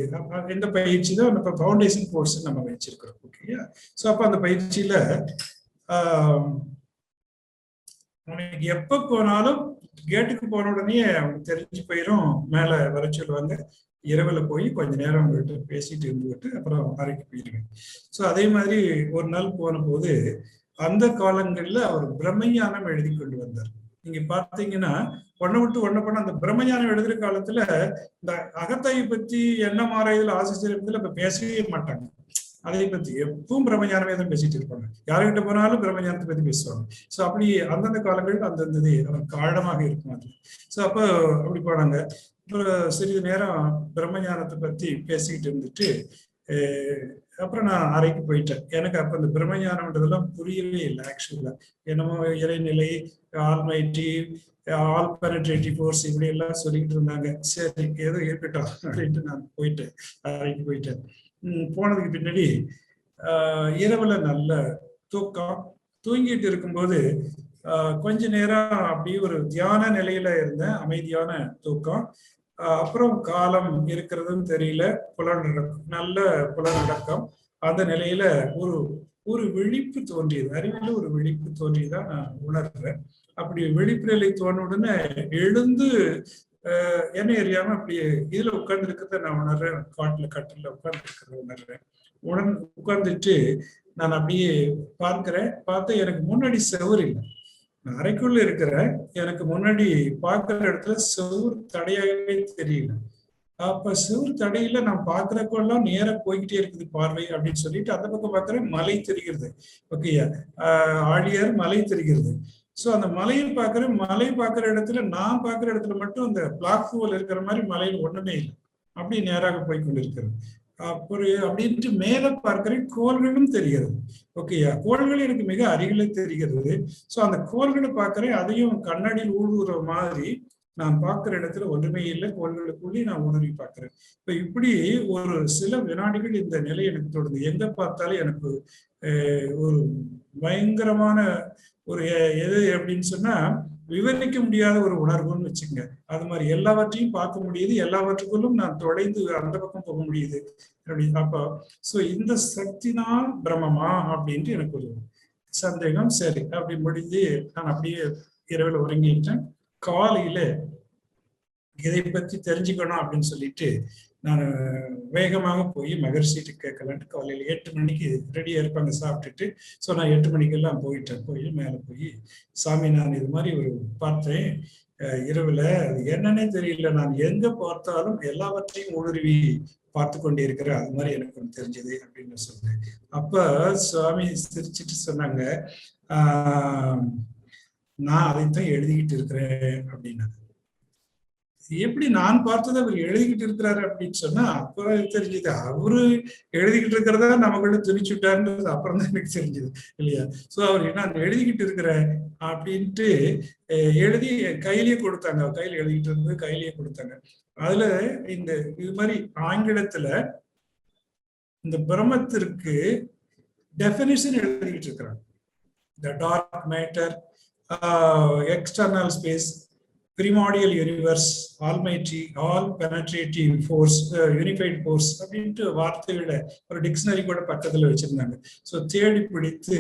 இந்த பயிற்சி தான் இப்ப ஃபவுண்டேஷன் கோர்ஸ் நம்ம வச்சிருக்கிறோம். ஓகேயா? ஸோ அப்ப அந்த பயிற்சியில உனக்கு எப்ப போனாலும் கேட்டுக்கு போன உடனே அவங்களுக்கு தெரிஞ்சு போயிடும், மேல வர சொல்லுவாங்க. இரவுல போய் கொஞ்ச நேரம் அவங்ககிட்ட பேசிட்டு இருந்துகிட்டு அப்புறம் அறைக்கு போயிடுவேன். ஸோ அதே மாதிரி ஒரு நாள் போன போது அந்த காலங்கள்ல அவர் பிரம்மஞானம் எழுதி கொண்டு வந்தார். நீங்க பாத்தீங்கன்னா ஒன்ன விட்டு ஒன்ன பண்ண அந்த பிரம்மஞானம் எழுதுற காலத்துல இந்த அகத்தாயை பத்தி என்ன மாறாயதுல ஆசிரியத்துல இப்ப பேசவே மாட்டாங்க. அதை பத்தி எப்பவும் பிரம்மஞானமே தான் பேசிட்டு இருப்பாங்க. யாருக்கிட்ட போனாலும் பிரம்மஞானத்தை பத்தி பேசுவாங்க. சோ அப்படி அந்தந்த காலங்கள் அந்தந்தது அவருக்கு ஆழமாக இருக்கும் அது. சோ அப்ப அப்படி போனாங்க. அப்புறம் சிறிது நேரம் பிரம்மஞானத்தை பத்தி பேசிக்கிட்டு இருந்துட்டு அப்புறம் நான் அறைக்கு போயிட்டேன். எனக்கு அப்ப இந்த பிரம்மஞானம்ன்றதெல்லாம் புரியவே இல்லை. ஆக்சுவலா என்னமோ இறைநிலை, ஆல்மைட்டி, ஆல் பெனட்ரேட்டிவ் ஃபோர்ஸ் இப்படி எல்லாம் சொல்லிட்டு இருந்தாங்க. சரி ஏதோ இருக்கட்டும் அப்படின்ட்டு நான் போயிட்டேன், அறைக்கு போயிட்டேன். போனதுக்கு பின்னாடி இரவுல நல்ல தூக்கம். தூங்கிட்டு இருக்கும்போது கொஞ்ச நேரம் அப்படியே ஒரு தியான நிலையில இருந்தேன், அமைதியான தூக்கம். அப்புறம் காலம் இருக்கிறதும் தெரியல, நல்ல புலநடக்கம். அந்த நிலையில ஒரு விழிப்பு தோன்றியது, அறிவில ஒரு விழிப்பு தோன்றியதான் நான் உணர்றேன். அப்படி விழிப்பு நிலை தோன்ற உடனே எழுந்து என்ன அறியாம அப்படி இதுல உட்கார்ந்து இருக்கிறத நான் உணர்றேன். காட்டுல கட்டில உட்கார்ந்து இருக்கிறத உணர்றேன். உட்கார்ந்துட்டு நான் அப்படியே பார்க்கிறேன். பார்த்தா எனக்கு முன்னாடி செவுறு இல்லை, நான் அறைக்குள்ள இருக்கிறேன். எனக்கு முன்னாடி பார்க்கிற இடத்துல செவுறு தடையாகவே தெரியல. அப்ப செவுறு தடையில நான் பாக்குறப்பெல்லாம் நேரா போய்கிட்டே இருக்குது பார்வை அப்படின்னு சொல்லிட்டு அந்த பக்கம் பார்க்கறேன், மலை தெரிகிறது. ஓகேயா? ஆழியார் மலை தெரிகிறது. சோ அந்த மலையை பார்க்கிறேன். மலை பார்க்கிற இடத்துல நான் பார்க்கிற இடத்துல மட்டும் இந்த பிளாக் ஹோல் இருக்கிற மாதிரி மலையில் ஒண்ணுமே இல்லை, அப்படி நேராக போய் கொண்டிருக்கிறது. அப்புறம் அப்படின்ட்டு மேல பார்க்கிறேன், கோள்களும் தெரிகிறது. ஓகேயா? கோள்கள் எனக்கு மிக அருகிலே தெரிகிறது. சோ அந்த கோள்களை பார்க்கிறேன், அதையும் கண்ணாடியில் ஊடுருற மாதிரி நான் பார்க்கிற இடத்துல ஒன்றுமே இல்லை, கோள்களுக்குள்ளே நான் உணர்வி பார்க்கிறேன். இப்ப இப்படி ஒரு சில வினாடிகள் இந்த நிலை எனக்கு தொடர்ந்து. எங்க பார்த்தாலும் எனக்கு ஒரு பயங்கரமான ஒரு எது அப்படின்னு சொன்னா விவரிக்க முடியாத ஒரு உணர்வுன்னு வச்சுங்க. அது மாதிரி எல்லாவற்றையும் பார்க்க முடியுது, எல்லாவற்றுக்குள்ளும் நான் தொலைந்து அந்த பக்கம் போக முடியுது அப்படி. அப்போ சோ இந்த சக்தி தான் பிரம்மமா அப்படின்ட்டு எனக்கு ஒரு சந்தேகம். சரி அப்படி முடிஞ்சு நான் அப்படியே இரவுல உறங்கிட்டேன். காலையில இதை பத்தி தெரிஞ்சுக்கணும் அப்படின்னு சொல்லிட்டு நான் வேகமாக போய் மகர்ஷிட்டு கேட்கலான்ட்டு காலையில 8 மணிக்கு ரெடியா இருப்பாங்க சாப்பிட்டுட்டு. ஸோ நான் 8 மணிக்கெல்லாம் போயிட்டேன். போய் மேலே போய் சாமி நான் இது மாதிரி ஒரு பார்த்தேன் இரவுல, அது என்னன்னே தெரியல, நான் எங்க பார்த்தாலும் எல்லாவற்றையும் ஊடுருவி பார்த்து கொண்டே இருக்கிற அது மாதிரி எனக்கு ஒன்று தெரிஞ்சது அப்படின்னு சொன்னேன். அப்ப சுவாமி சிரிச்சிட்டு சொன்னாங்க, நான் அதைத்தான் எழுதிக்கிட்டு இருக்கிறேன் அப்படின்னாங்க. எப்படி நான் பார்த்ததை அவர் எழுதிக்கிட்டு இருக்கிறாரு அப்படின்னு சொன்னா அப்ப தெரிஞ்சது அவரு எழுதிக்கிட்டு இருக்கிறதா நமக்குள்ள திணிச்சுட்டாருன்றது அப்புறம் தான் எனக்கு தெரிஞ்சது இல்லையா. சோ அவர் என்ன எழுதிக்கிட்டு இருக்கிற அப்படின்ட்டு எழுதி கையிலேயே கொடுத்தாங்க. கையில எழுதிக்கிட்டு இருந்தது கையிலேயே கொடுத்தாங்க. அதுல இந்த இது மாதிரி ஆங்கிலத்துல இந்த பிரம்மத்திற்கு டெஃபினிஷன் எழுதிக்கிட்டு இருக்கிறாங்க. The dark matter, external space, primordial universe, almighty, all penetrating force, unified force அப்படின்ட்டு வார்த்தைகளை ஒரு டிக்ஷனரி கூட பக்கத்துல வச்சிருந்தாங்க. ஸோ தேடி பிடித்து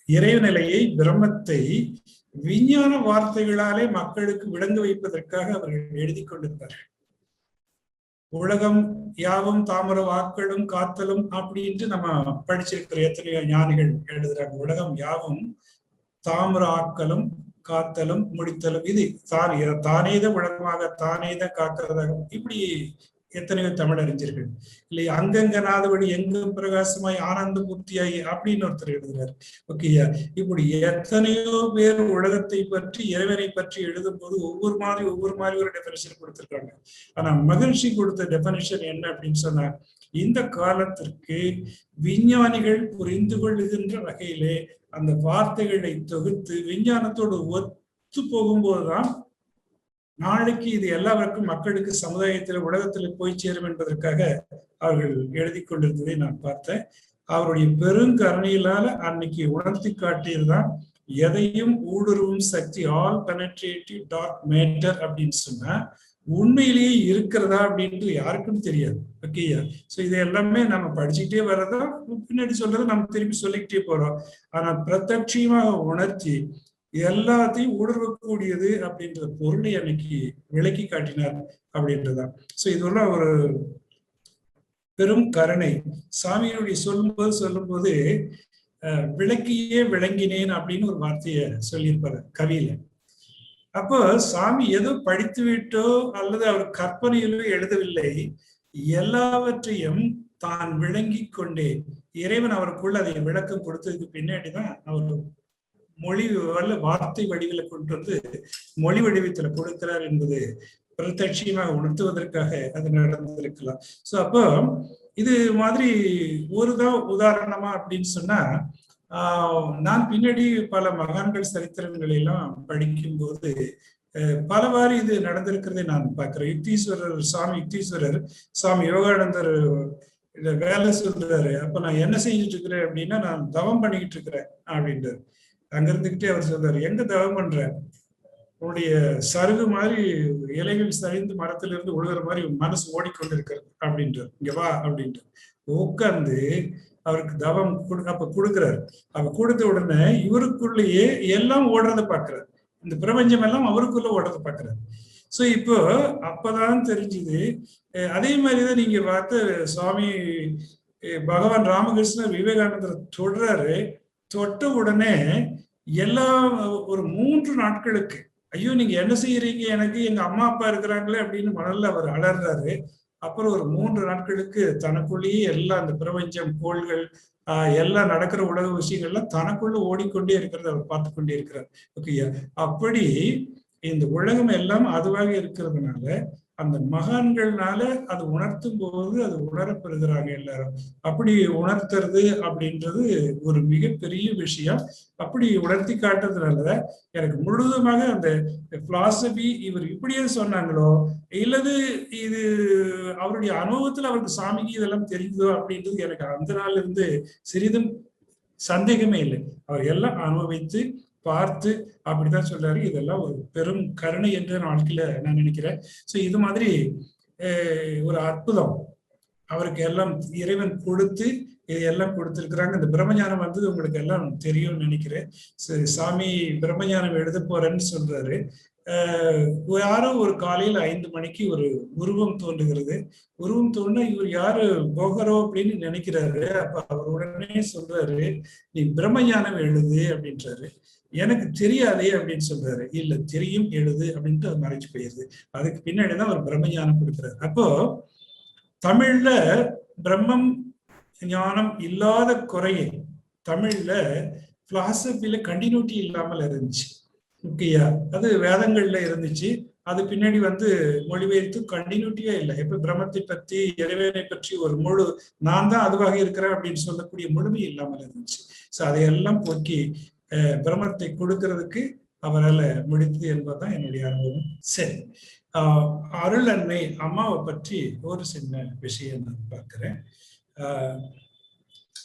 இறைநிலையை பிரம்மத்தை விஞ்ஞான வார்த்தைகளாலே மக்களுக்கு விளங்க வைப்பதற்காக அவர்கள் எழுதி கொண்டிருந்தார்கள். உலகம் யாவும் தாமர வாக்களும் காத்தலும் அப்படின்ட்டு நம்ம படிச்சிருக்கிற எத்தனையோ ஞானிகள் எழுதுறாங்க. உலகம் யாவும் தாமர ஆக்கலும் காத்தலும் முடித்தலும், இது தானேதான் உலகமாக தானேதான் காக்கிறதாக, இப்படி எத்தனையோ தமிழ் அறிஞர்கள் இல்லையா. அங்கங்கனாதபடி எங்கும் பிரகாசமாய் ஆனந்த பூர்த்தியாய் அப்படின்னு ஒருத்தர் எழுதுறாரு. ஓகேயா. இப்படி எத்தனையோ பேர் உலகத்தை பற்றி இறைவனை பற்றி எழுதும் போது ஒவ்வொரு மாதிரி ஒரு டெபினிஷன் கொடுத்திருக்காங்க. ஆனா மகிழ்ச்சி கொடுத்த டெபினிஷன் என்ன அப்படின்னு சொன்னா, இந்த காலத்திற்கு விஞ்ஞானிகள் புரிந்து கொள்ளுகின்ற வகையிலே அந்த வார்த்தைகளை தொகுத்து விஞ்ஞானத்தோடு ஒத்து போகும்போதுதான் நாளைக்கு இது எல்லாருக்கும் மக்களுக்கு சமுதாயத்துல உலகத்துல போய் சேரும் என்பதற்காக அவர்கள் எழுதி கொண்டிருந்ததை நான் பார்த்தேன். அவருடைய பெருங்கருணையினால அன்னைக்கு உணர்த்தி காட்டியதுதான் எதையும் ஊடுருவும் சக்தி, ஆல் பெனட்ரேட்டிவ் டார்க் மேட்டர் அப்படின்னு சொன்னா உண்மையிலேயே இருக்கிறதா அப்படின்ட்டு யாருக்கும் தெரியாது. ஓகேயா. சோ இது எல்லாமே நம்ம படிச்சுக்கிட்டே வர்றதா பின்னாடி சொல்றதை நம்ம திருப்பி சொல்லிக்கிட்டே போறோம். ஆனா பிரத்யட்சமாக உணர்த்தி எல்லாத்தையும் ஊடுருவக்கூடியது அப்படின்ற பொருளை அன்னைக்கு விளக்கி காட்டினார் அப்படின்றதான். சோ இதெல்லாம் ஒரு பெரும் கருணை. சாமியினுடைய சொல்லும்போது விளக்கியே விளங்கினேன் அப்படின்னு ஒரு வார்த்தையை சொல்லியிருப்பாரு கவியில. அப்போ சாமி ஏதோ படித்து விட்டோ அல்லது அவர் கற்பனையிலோ எழுதவில்லை, எல்லாவற்றையும் தான் விளங்கி கொண்டே இறைவன் அவருக்குள்ள அதை விளக்கம் கொடுத்ததுக்கு பின்னாடிதான் அவர் மொழி வார்த்தை வடிவில கொண்டு வந்து மொழி வடிவத்துல கொடுக்கிறார் என்பது பிரத்யட்சமாக உணர்த்துவதற்காக அது நடந்திருக்கலாம். சோ அப்போ இது மாதிரி ஒருதான் உதாரணமா அப்படின்னு சொன்னா, நான் பின்னாடி பல மகான்கள் சரித்திரங்களை எல்லாம் படிக்கும் போது பலவாறு இது நடந்திருக்கிறதை நான் பார்க்கிறேன். யுக்தீஸ்வரர் சாமி யோகானந்தர் இத வேலை சொல்றாரு. அப்ப நான் என்ன செஞ்சுட்டு இருக்கிறேன் அப்படின்னா, நான் தவம் பண்ணிக்கிட்டு இருக்கிறேன் அப்படின்றாரு. அங்க இருந்துகிட்டே அவர் சொல்றாரு, எங்க தவம் பண்ற, உன்னுடைய சருகு மாதிரி இலைகள் சரிந்து மரத்துல இருந்து விழுகிற மாதிரி மனசு ஓடிக்கொண்டிருக்கிறது அப்படின்றார். இங்க வா அப்படின்ட்டு உட்கார்ந்து அவருக்கு தவம் அப்ப கொடுக்குறாரு. அப்ப கொடுத்த உடனே இவருக்குள்ளேயே எல்லாம் ஓடுறத பாக்குறாரு. இந்த பிரபஞ்சம் எல்லாம் அவருக்குள்ள ஓடுறத பாக்குறாரு. சோ இப்போ அப்பதான் தெரிஞ்சுது. அதே மாதிரிதான் நீங்க பார்த்த சுவாமி பகவான் ராமகிருஷ்ணர் விவேகானந்தர் தொடுறாரு. தொட்ட உடனே எல்லாம் ஒரு 3 நாட்களுக்கு, ஐயோ நீங்க என்ன செய்யறீங்க, எனக்கு எங்க அம்மா அப்பா இருக்கிறாங்களே அப்படின்னு மணல்ல அவர் அலறாரு. அப்புறம் ஒரு 3 நாட்களுக்கு தனக்குள்ளேயே எல்லாம் அந்த பிரபஞ்சம், கோள்கள், எல்லாம் நடக்கிற உலக விஷயங்கள்லாம் தனக்குள்ள ஓடிக்கொண்டே இருக்கிறத அவர் பார்த்து கொண்டே இருக்கிறார். ஓகேயா. அப்படி இந்த உலகம் எல்லாம் அதுவாக இருக்கிறதுனால அந்த மகான்கள்னால அது உணர்த்தும் போது அது உணரப்பெறுகிறாங்க எல்லாரும். அப்படி உணர்த்துறது அப்படின்றது ஒரு மிகப்பெரிய விஷயம். அப்படி உணர்த்தி காட்டுறதுனால எனக்கு முழுவதுமாக அந்த பிலாசபி இவர் இப்படியே சொன்னாங்களோ இல்லது இது அவருடைய அனுபவத்துல அவருக்கு சாமிக்கு இதெல்லாம் தெரியுதோ அப்படின்றது எனக்கு அந்த நாள்ல இருந்து சிறிதும் சந்தேகமே இல்லை. அவர் எல்லாம் அனுபவித்து பார்த்து அப்படிதான் சொல்றாரு. இதெல்லாம் ஒரு பெரும் கருணை என்று வாழ்க்கையில நான் நினைக்கிறேன். சோ இது மாதிரி ஒரு அற்புதம் அவருக்கு எல்லாம் இறைவன் கொடுத்து எல்லாம் கொடுத்திருக்கிறாங்க. இந்த பிரம்மஞானம் வந்து உங்களுக்கு எல்லாம் தெரியும்னு நினைக்கிறேன். சாமி பிரம்மஞானம் எழுத போறேன்னு சொல்றாரு. யாரோ ஒரு காலையில 5 மணிக்கு ஒரு உருவம் தோன்றுகிறது. உருவம் தோணுனா இவர் யாரு போகரோ அப்படின்னு நினைக்கிறாரு. அப்ப அவர் உடனே சொல்றாரு, நீ பிரம்மஞானம் எழுது அப்படின்றாரு. எனக்கு தெரியாதே அப்படின்னு சொல்றாரு. இல்ல தெரியும் எழுது அப்படின்ட்டு அது மறைச்சு போயிருது. அதுக்கு பின்னாடிதான் அவர் பிரம்மஞானம் கொடுக்குறாரு. அப்போ தமிழ்ல பிரம்மம் ஞானம் இல்லாத குறையை தமிழ்ல பிலாசபில கண்டினியூட்டி இல்லாமல் இருந்துச்சு. ஓகேயா, அது வேதங்கள்ல இருந்துச்சு. அது பின்னாடி மொழிபெயர்த்து கண்டினியூட்டியா இல்லை. இப்ப பிரம்மத்தை பத்தி இறைவனை பற்றி ஒரு முழு நான் தான் அதுவாக இருக்கிறேன் அப்படின்னு சொல்லக்கூடிய முழுமை இல்லாமல் இருந்துச்சு. ஸோ அதையெல்லாம் போக்கி பிரம்மத்தை கொடுக்கறதுக்கு அவரால் முடிந்தது என்பதுதான் என்னுடைய அனுபவம். சரி, அருள் அன்னை அம்மாவை பற்றி ஒரு சின்ன விஷயம் நான் பார்க்கிறேன்.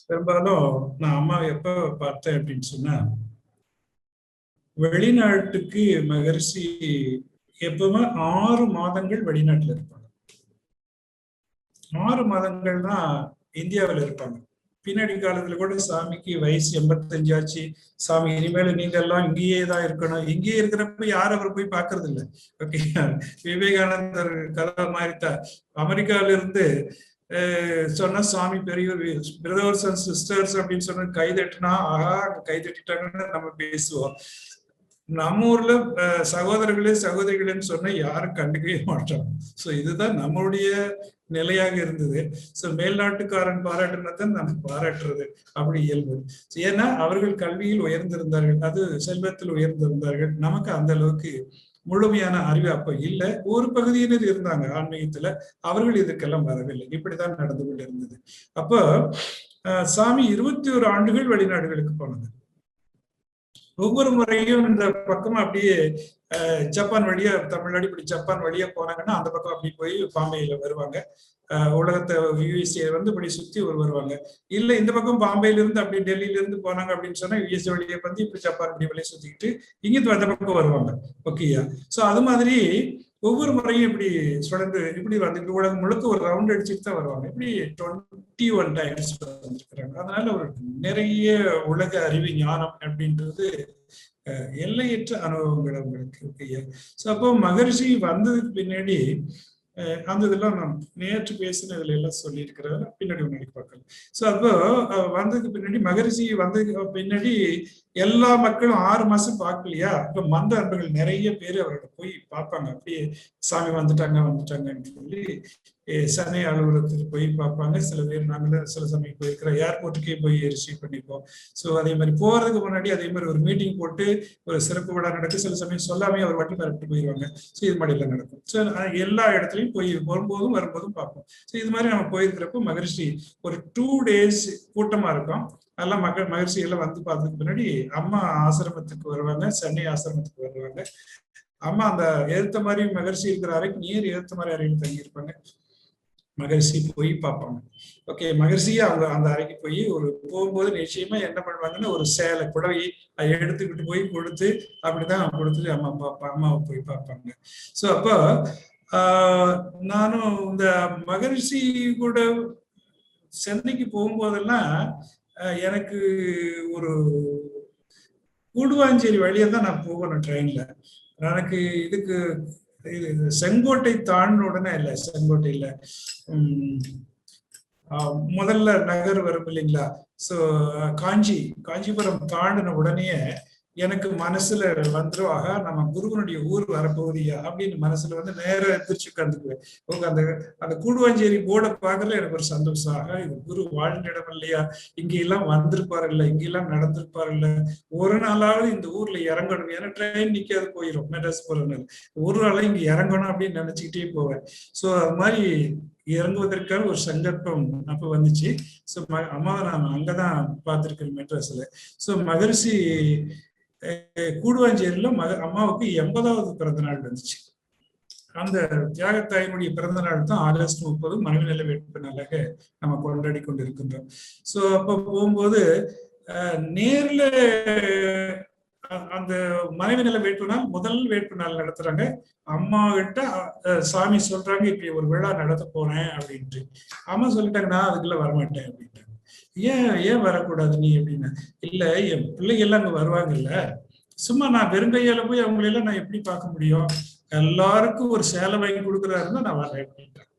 பெரும்பாலும் நான் அம்மாவை எப்ப பார்த்தேன் அப்படின்னு சொன்னா, வெளிநாட்டுக்கு மகரிஷி எப்பவுமே 6 மாதங்கள் வெளிநாட்டுல இருப்பாங்க. 6 மாதங்கள் தான் இந்தியாவில் இருப்பாங்க. பின்னாடி காலத்துல கூட சாமிக்கு வயசு 85 ஆச்சு. சாமி இனிமேல நீங்க எல்லாம் இங்கேயே தான் இருக்கணும். இங்கேயே இருக்கிறப்ப யாரும் அவர் போய் பாக்குறது இல்லை. ஓகே, விவேகானந்தர் கதை மாதிரிதான் அமெரிக்காவில இருந்து சொன்ன சுவாமி பெரிய பிரதர்ஸ் அண்ட் சிஸ்டர்ஸ் அப்படின்னு சொன்ன கை தட்டினா ஆஹா கை தட்டிட்டாங்கன்னு நம்ம பேசுவோம். நம்ம ஊர்ல சகோதரர்களே சகோதரிகளேன்னு சொன்னா யாரும் கண்டுக்கவே மாட்டோம். சோ இதுதான் நம்மளுடைய நிலையாக இருந்தது. சோ மேல்நாட்டுக்காரன் பாராட்டுனதான் நம்ம பாராட்டுறது அப்படி இயல்பு. ஏன்னா அவர்கள் கல்வியில் உயர்ந்திருந்தார்கள், அது செல்வத்தில் உயர்ந்திருந்தார்கள். நமக்கு அந்த அளவுக்கு முழுமையான அறிவு அப்ப இல்லை. ஒரு பகுதியினர் இருந்தாங்க ஆன்மீகத்துல, அவர்கள் இதுக்கெல்லாம் வரவில்லை. இப்படிதான் நடந்து கொண்டு இருந்தது. அப்போ சாமி 21 ஆண்டுகள் வெளிநாடுகளுக்கு போனது. ஒவ்வொரு முறையும் இந்த பக்கம் அப்படியே ஜப்பான் வழியா தமிழ்நாடு இப்படி ஜப்பான் வழியா போனாங்கன்னா அந்த பக்கம் அப்படி போய் பாம்பேல வருவாங்க. உலகத்தை யுஎஸ்ஏ இப்படி சுத்தி வருவாங்க. இல்ல இந்த பக்கம் பாம்பேல இருந்து அப்படி டெல்லியில இருந்து போனாங்க அப்படின்னு சொன்னா யுஎஸ்ஏ வழியை இப்படி ஜப்பான் இப்படி வழியை சுத்திக்கிட்டு இங்கிருந்து அந்த பக்கம் வருவாங்க. ஓகேயா, சோ அது மாதிரி ஒவ்வொரு முறையும் இப்படி சுழந்து இப்படி உலகம் முழுக்க ஒரு ரவுண்ட் அடிச்சுட்டு தான் வருவாங்க. இப்படி 21 டைம்ஸ் வந்திருக்கிறாங்க. அதனால ஒரு நிறைய உலக அறிவு ஞானம் அப்படின்றது எல்லையற்ற அனுபவங்கள் அவங்களுக்கு இருக்கு. ஸோ அப்போ மகரிஷி வந்ததுக்கு பின்னாடி அந்த இதெல்லாம் நான் நேற்று பேசினதுல எல்லாம் சொல்லியிருக்கிறத பின்னாடி முன்னாடி பார்க்கலாம். ஸோ அப்போ வந்ததுக்கு பின்னாடி மகரிஷி வந்ததுக்கு பின்னாடி எல்லா மக்களும் 6 மாசம் பார்க்கலையா, இப்ப மந்த அன்பர்கள் நிறைய பேர் அவர்கிட்ட போய் பார்ப்பாங்க. அப்படியே சாமி வந்துட்டாங்கன்னு சொல்லி சென்னை அலுவலகத்துக்கு போய் பார்ப்பாங்க. சில பேர் நாங்களும் சில சமயம் போயிருக்கிறோம், ஏர்போர்ட்டுக்கே போய் ரிசீவ் பண்ணிப்போம். ஸோ அதே மாதிரி போறதுக்கு முன்னாடி அதே மாதிரி ஒரு மீட்டிங் போட்டு ஒரு சிறப்பு விழா நடக்கும். சில சமயம் சொல்லாமே அவர் வட்டி மிரட்டு போயிடுவாங்க. ஸோ இது மாதிரிலாம் நடக்கும். ஸோ எல்லா இடத்துலையும் போய் வரும்போதும் பார்ப்போம். ஸோ இது மாதிரி நம்ம போயிருக்கிறப்போ மகரிஷி ஒரு 2 days கூட்டமா இருக்கும். அதெல்லாம் மகரிஷி எல்லாம் பார்த்ததுக்கு பின்னாடி அம்மா ஆசிரமத்துக்கு வருவாங்க, சென்னை ஆசிரமத்துக்கு வருவாங்க. அம்மா அந்த ஏத்த மாதிரி மகரிஷி இருக்கிற அறைக்கு நீர் ஏத்த மாதிரி அறையில் தங்கி இருப்பாங்க. மகரிஷி போய் பார்ப்பாங்க. ஓகே, மகரிஷியை அவங்க அந்த அறைக்கு போய் போகும்போது நிச்சயமா என்ன பண்ணுவாங்கன்னா ஒரு சேலை புடவை அதை எடுத்துக்கிட்டு போய் கொடுத்து அப்படிதான் கொடுத்துட்டு அம்மாவை போய் பார்ப்பாங்க. ஸோ அப்போ நானும் இந்த மகரிஷி கூட சென்னைக்கு போகும்போதெல்லாம் எனக்கு ஒரு கூடுவாஞ்சேரி வழியா தான் நான் போகணும் ட்ரெயின்ல. எனக்கு இதுக்கு செங்கோட்டை தாண்டின உடனே இல்லை, செங்கோட்டை இல்லை, முதல்ல நகர் வரும் இல்லைங்களா. ஸோ காஞ்சிபுரம் தாண்டின உடனே எனக்கு மனசுல வந்துடும், ஆகா நம்ம குருவனுடைய ஊர் வரப்போகுதியா அப்படின்னு மனசுல நேரம் எதிர்த்து உட்காந்துக்குவேன். அந்த அந்த கூடுவாஞ்சேரி போர்டை பார்க்கல எனக்கு ஒரு சந்தோஷம். ஆகா இது குரு வாழ்ந்த இடம் இல்லையா, இங்க எல்லாம் வந்திருப்பாரு இல்ல, இங்கெல்லாம் நடந்திருப்பாரு இல்ல, ஒரு நாளாவது இந்த ஊர்ல இறங்கணும். ஏன்னா ட்ரெயின் நிக்காது போயிடும் மெட்ராஸ் போறதுனால, ஒரு நாள் இங்க இறங்கணும் அப்படின்னு நினைச்சுக்கிட்டே போவேன். ஸோ அது மாதிரி இறங்குவதற்கான ஒரு சங்கல்பம் அப்ப வந்துச்சு. ஸோ அம்மாவை நான் அங்கதான் பார்த்திருக்கேன் மெட்ராஸ்ல. ஸோ மகரிஷி கூடுவாஞ்சேரியில அம்மாவுக்கு 80வது பிறந்த நாள் வந்துச்சு. அந்த தியாகத்தாயினுடைய பிறந்த நாள் தான் ஆகஸ்ட் 30 மனைவி நில வேட்பு நாளாக நம்ம கொண்டாடி கொண்டிருக்கின்றோம். ஸோ அப்ப போகும்போது நேர்ல அந்த மனைவி நில வேட்பு நாள் முதல் வேட்பு நாள் நடத்துறாங்க. அம்மா கிட்ட சாமி சொல்றாங்க இப்படி ஒரு விழா நடத்த போறேன் அப்படின்ட்டு. அம்மா சொல்லிட்டாங்க நான் அதுக்குள்ள வரமாட்டேன் அப்படின்ட்டாங்க. ஏன் வரக்கூடாது நீ அப்படின்னா, இல்ல என் பிள்ளைங்க எல்லாம் அங்க வருவாங்கல்ல, சும்மா நான் வெறுங்கையால போய் அவங்களெல்லாம் நான் எப்படி பார்க்க முடியும், எல்லாருக்கும் ஒரு சேலை வாங்கி கொடுக்குறாருன்னா நான் வரேன் அப்படின்ட்டேன்.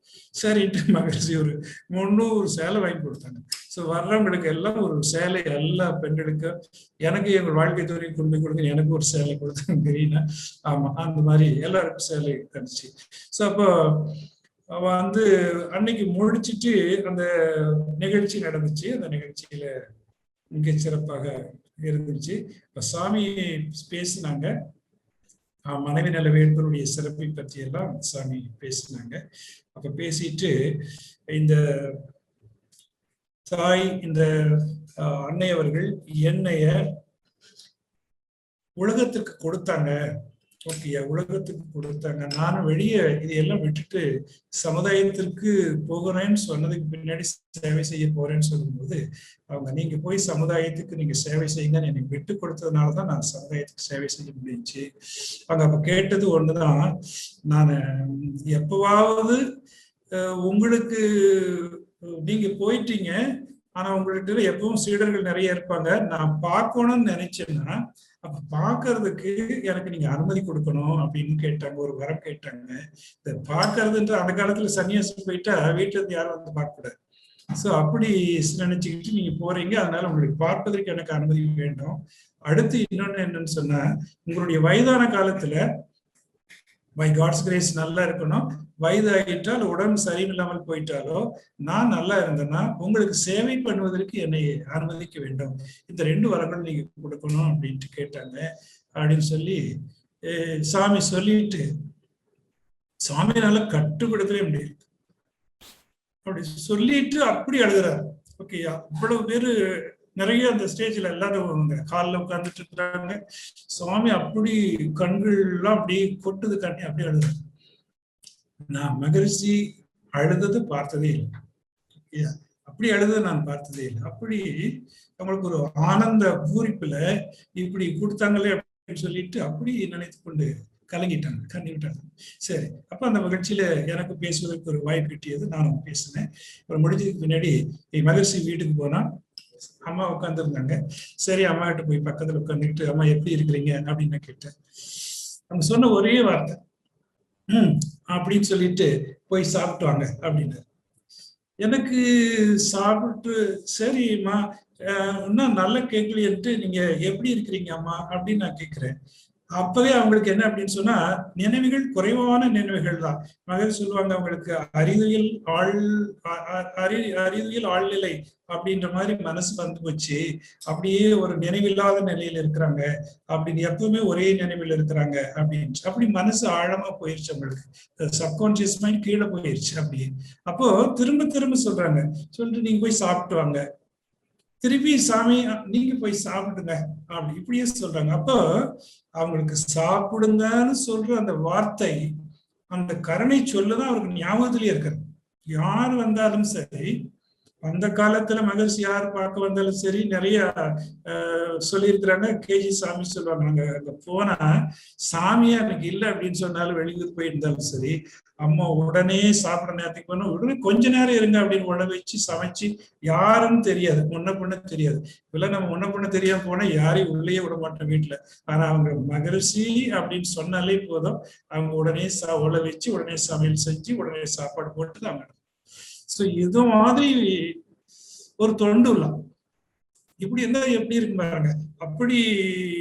சரின்ட்டு மகிழ்ச்சி ஒரு 300 சேலை வாங்கி கொடுத்தாங்க. ஸோ வர்றவங்களுக்கு எல்லாம் ஒரு சேலை, எல்லா பெண்களுக்கு, எனக்கு எங்கள் வாழ்க்கை துறை கொண்டு போய் கொடுங்க, எனக்கு ஒரு சேலை கொடுத்தாங்க தெரியுன்னா. ஆமா, அந்த மாதிரி எல்லாருக்கும் சேலை கிடைச்சி. ஸோ அப்போ வந்து அன்னைக்கு முடிச்சிட்டு அந்த நிகழ்ச்சி நடந்துச்சு. அந்த நிகழ்ச்சியில மிக சிறப்பாக இருந்துச்சு. இப்ப சாமி பேசினாங்க, மனைவி நல வேட்புடைய சிறப்பை பற்றி எல்லாம் சாமி பேசினாங்க. அப்ப பேசிட்டு இந்த தாய், இந்த அன்னை அவர்கள் என்னைய உலகத்துக்கு கொடுத்தாங்க. ஓகேயா, உலகத்துக்கு கொடுத்தாங்க. நானும் வெளியே இதையெல்லாம் விட்டுட்டு சமுதாயத்திற்கு போகிறேன்னு சொன்னதுக்கு பின்னாடி சேவை செய்ய போறேன்னு சொல்லும்போது அவங்க, நீங்க போய் சமுதாயத்துக்கு நீங்க சேவை செய்யுங்கன்னு எனக்கு விட்டு கொடுத்ததுனாலதான் நான் சமுதாயத்துக்கு சேவை செய்ய முடிஞ்சுச்சு. அவங்க அப்ப கேட்டது ஒண்ணுதான், நான் எப்பவாவது உங்களுக்கு நீங்க போயிட்டீங்க, ஆனா உங்கள்கிட்ட எப்பவும் சீடர்கள் நிறைய இருப்பாங்க, நான் பார்க்கணும்னு நினைச்சேன்னா அப்ப பாக்குறதுக்கு எனக்கு நீங்க அனுமதி கொடுக்கணும் அப்படின்னு கேட்டாங்க. ஒரு வரம் கேட்டாங்க. இந்த பாக்குறதுன்ற அந்த காலத்துல சன்னியாசம் போயிட்டா வீட்டுல இருந்து யாரும் வந்து பார்க்க கூடாது. சோ அப்படி நினைச்சுக்கிட்டு நீங்க போறீங்க, அதனால உங்களுக்கு பார்ப்பதற்கு எனக்கு அனுமதி வேண்டும். அடுத்து இன்னொன்னு என்னன்னு சொன்னா, உங்களுடைய வயதான காலத்துல பை காட்ஸ் கிரேஸ் நல்லா இருக்கணும். வயது ஆகிட்டால், உடம்பு சரியில்லாமல் போயிட்டாலோ, நான் நல்லா இருந்தேன்னா உங்களுக்கு சேவை பண்ணுவதற்கு என்னை அனுமதிக்க வேண்டும். இந்த 2 வரங்கள் நீங்க கொடுக்கணும் அப்படின்ட்டு கேட்டாங்க. அப்படின்னு சொல்லி சாமி சொல்லிட்டு, சாமியால கட்டுப்படுத்தவே முடியாது. அப்படி சொல்லிட்டு அப்படி அழுகிறார். ஓகே, அவ்வளவு பேரு நிறைய அந்த ஸ்டேஜ்ல எல்லாரும் காலில் உட்கார்ந்துட்டு இருக்கிறாங்க. சுவாமி அப்படி கண்கள் எல்லாம் அப்படி கொட்டுது, கண்ணி அப்படி அழுது. நான் மகரிஷி அழுதது பார்த்ததே இல்லை. அப்படி அழுது நான் பார்த்ததே இல்லை. அப்படி அவங்களுக்கு ஒரு ஆனந்த பூரிப்புல இப்படி கொடுத்தாங்களே அப்படின்னு சொல்லிட்டு அப்படி நினைத்து கொண்டு கலங்கிட்டாங்க, கண்ணி விட்டாங்க. சரி, அப்ப அந்த மகிழ்ச்சியில எனக்கு பேசுவதற்கு ஒரு வாய்ப்பு கிட்டியது. நானும் பேசினேன். அப்புறம் முடிஞ்சதுக்கு பின்னாடி மகரிஷி வீட்டுக்கு போனா அம்மா உட்கார்ந்து இருந்தாங்க. சரி, அம்மா கிட்ட போய் பக்கத்துல உட்காந்துக்கிட்டு, அம்மா எப்படி இருக்கிறீங்க அப்படின்னு கேட்டேன். அவங்க சொன்ன ஒரே வார்த்தை, அப்படின்னு சொல்லிட்டு போய் சாப்பிட்டு வாங்க அப்படின்னு. எனக்கு சாப்பிட்டு, சரிம்மா இன்னும் நல்ல கேட்கலையன்ட்டு, நீங்க எப்படி இருக்கிறீங்க அம்மா அப்படின்னு நான் கேட்கிறேன். அப்பவே அவங்களுக்கு என்ன அப்படின்னு சொன்னா, நினைவுகள் குறைவான நினைவுகள் தான். மகர் சொல்லுவாங்க, அவங்களுக்கு அறிவியல் ஆழ்நிலை அப்படின்ற மாதிரி மனசு வந்து போச்சு. அப்படியே ஒரு நினைவில்லாத நிலையில இருக்கிறாங்க அப்படின்னு, எப்பவுமே ஒரே நினைவில் இருக்கிறாங்க அப்படின்னு. அப்படி மனசு ஆழமா போயிருச்சு அவங்களுக்கு. சப்கான்சியஸ் மைண்ட் கீழே போயிருச்சு அப்படியே. அப்போ திரும்ப திரும்ப சொல்றாங்க, சொல்லிட்டு நீங்க போய் சாப்பிட்டு வாங்க, திருப்பி சாமி நீங்க போய் சாப்பிடுங்க அப்படி இப்படியே சொல்றாங்க. அப்போ அவங்களுக்கு சாப்பிடுங்கன்னு சொல்ற அந்த வார்த்தை, அந்த கருணை சொல்லுதான் அவருக்கு ஞாபகத்திலேயே இருக்கிறது. யார் வந்தாலும் சரி, அந்த காலத்துல மகர்ஷி யார் பார்க்க வந்தாலும் சரி, நிறைய சொல்லியிருக்கிறாங்க. கேஜி சாமி சொல்லுவாங்க, நாங்க அங்க போனா சாமியா எனக்கு இல்லை அப்படின்னு சொன்னாலும், வெளியூர் போயிருந்தாலும் சரி, அம்மா உடனே சாப்பிட நேரத்துக்கு போனா உடனே கொஞ்ச நேரம் இருங்க அப்படின்னு உழ வச்சு சமைச்சு, யாருன்னு தெரியாது, முன்ன பொண்ணு தெரியாது. இப்பெல்லாம் நம்ம முன்ன பொண்ணு தெரியாம போனா யாரையும் உள்ளேயே விட மாட்டோம் வீட்டுல. ஆனா அவங்க மகரிஷி அப்படின்னு சொன்னாலே போதும், அவங்க உடனே உழ வச்சு உடனே சமையல் செஞ்சு உடனே சாப்பாடு போட்டு தான். சோ இது மாதிரி ஒரு தொண்டு இல்லை. இப்படி இருந்தா எப்படி இருக்கு பாருங்க. அப்படி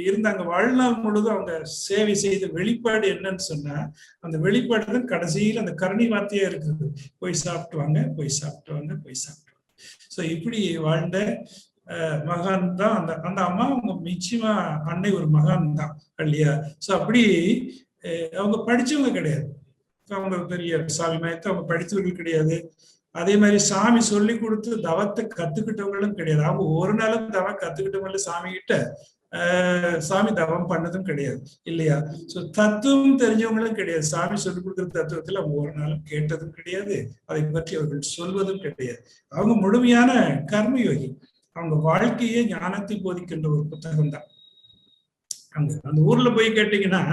இருந்தாங்க. வாழ்நாள் முழுதும் அவங்க சேவை செய்த வெளிப்பாடு என்னன்னு சொன்னா, அந்த வெளிப்பாடு தான் கடைசியில் அந்த கருணை வார்த்தையா இருக்குது. போய் சாப்பிட்டு வாங்க, போய் சாப்பிட்டு வாங்க, போய் சாப்பிட்டு வாங்க. சோ இப்படி வாழ்ந்த மகான் தான் அந்த அந்த அம்மா. அவங்க நிச்சயமா அன்னை ஒரு மகான் தான் இல்லையா? சோ அப்படி அவங்க படிச்சவங்க கிடையாது. அவங்க பெரிய சாமி மயத்தை அவங்க படித்தவர்கள் கிடையாது. அதே மாதிரி சாமி சொல்லி கொடுத்து தவத்தை கத்துக்கிட்டவங்களும் கிடையாது. அவங்க ஒரு நாளும் தவம் கத்துக்கிட்டவங்கள சாமி கிட்ட சாமி தவம் பண்ணதும் கிடையாது இல்லையா? சோ தத்துவம் தெரிஞ்சவங்களும் கிடையாது. சாமி சொல்லி கொடுக்குற தத்துவத்துல அவங்க ஒரு நாளும் கேட்டதும் கிடையாது, அதை பற்றி அவர்கள் சொல்வதும் கிடையாது. அவங்க முழுமையான கர்மயோகி. அவங்க வாழ்க்கையே ஞானத்தை போதிக்கின்ற ஒரு புத்தகம் தான். அந்த ஊர்ல போய் கேட்டீங்கன்னா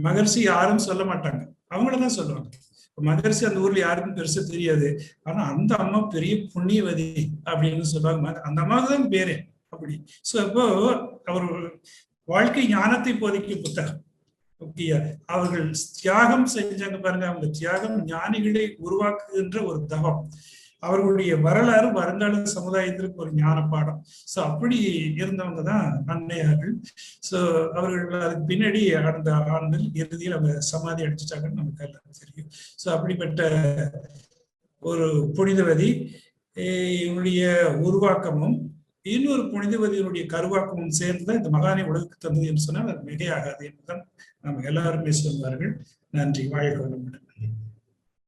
மகர்ஷி யாரும் சொல்ல மாட்டாங்க, அவங்களதான் சொல்லுவாங்க. மகரிஷி அந்த ஊர்ல யாருக்கும் பெருசா தெரியாது. ஆனா அந்த அம்மா பெரிய புண்ணியவதி அப்படின்னு சொல்லுவாங்க. அந்த அம்மாவுக்கு தான் பேரு அப்படி. சோ அப்போ அவர் வாழ்க்கை ஞானத்தை போதிக்கும் புத்தகம். ஓகேயா? அவர்கள் தியாகம் செஞ்சாங்க பாருங்க. அவங்க தியாகம் ஞானிகளை உருவாக்குகின்ற ஒரு தவம். அவர்களுடைய வரலாறு வருங்கால சமுதாயத்திற்கு ஒரு ஞான பாடம். சோ அப்படி இருந்தவங்க தான் அன்னையார்கள். சோ அவர்கள் அதுக்கு பின்னாடி அந்த ஆண்டில் இறுதியில் அவங்க சமாதி அடிச்சுட்டாங்கன்னு நமக்கு எல்லாம் தெரியும். சோ அப்படிப்பட்ட ஒரு புனிதவதி இவனுடைய உருவாக்கமும் இன்னொரு புனிதவதியினுடைய கருவாக்கமும் சேர்ந்துதான் இந்த மகானை உலகுக்கு தந்தது என்று சொன்னால் அது மிகையாகாது என்பதுதான் நம்ம எல்லாருமே சொல்வார்கள். நன்றி. வாழ்க வளமுடன்.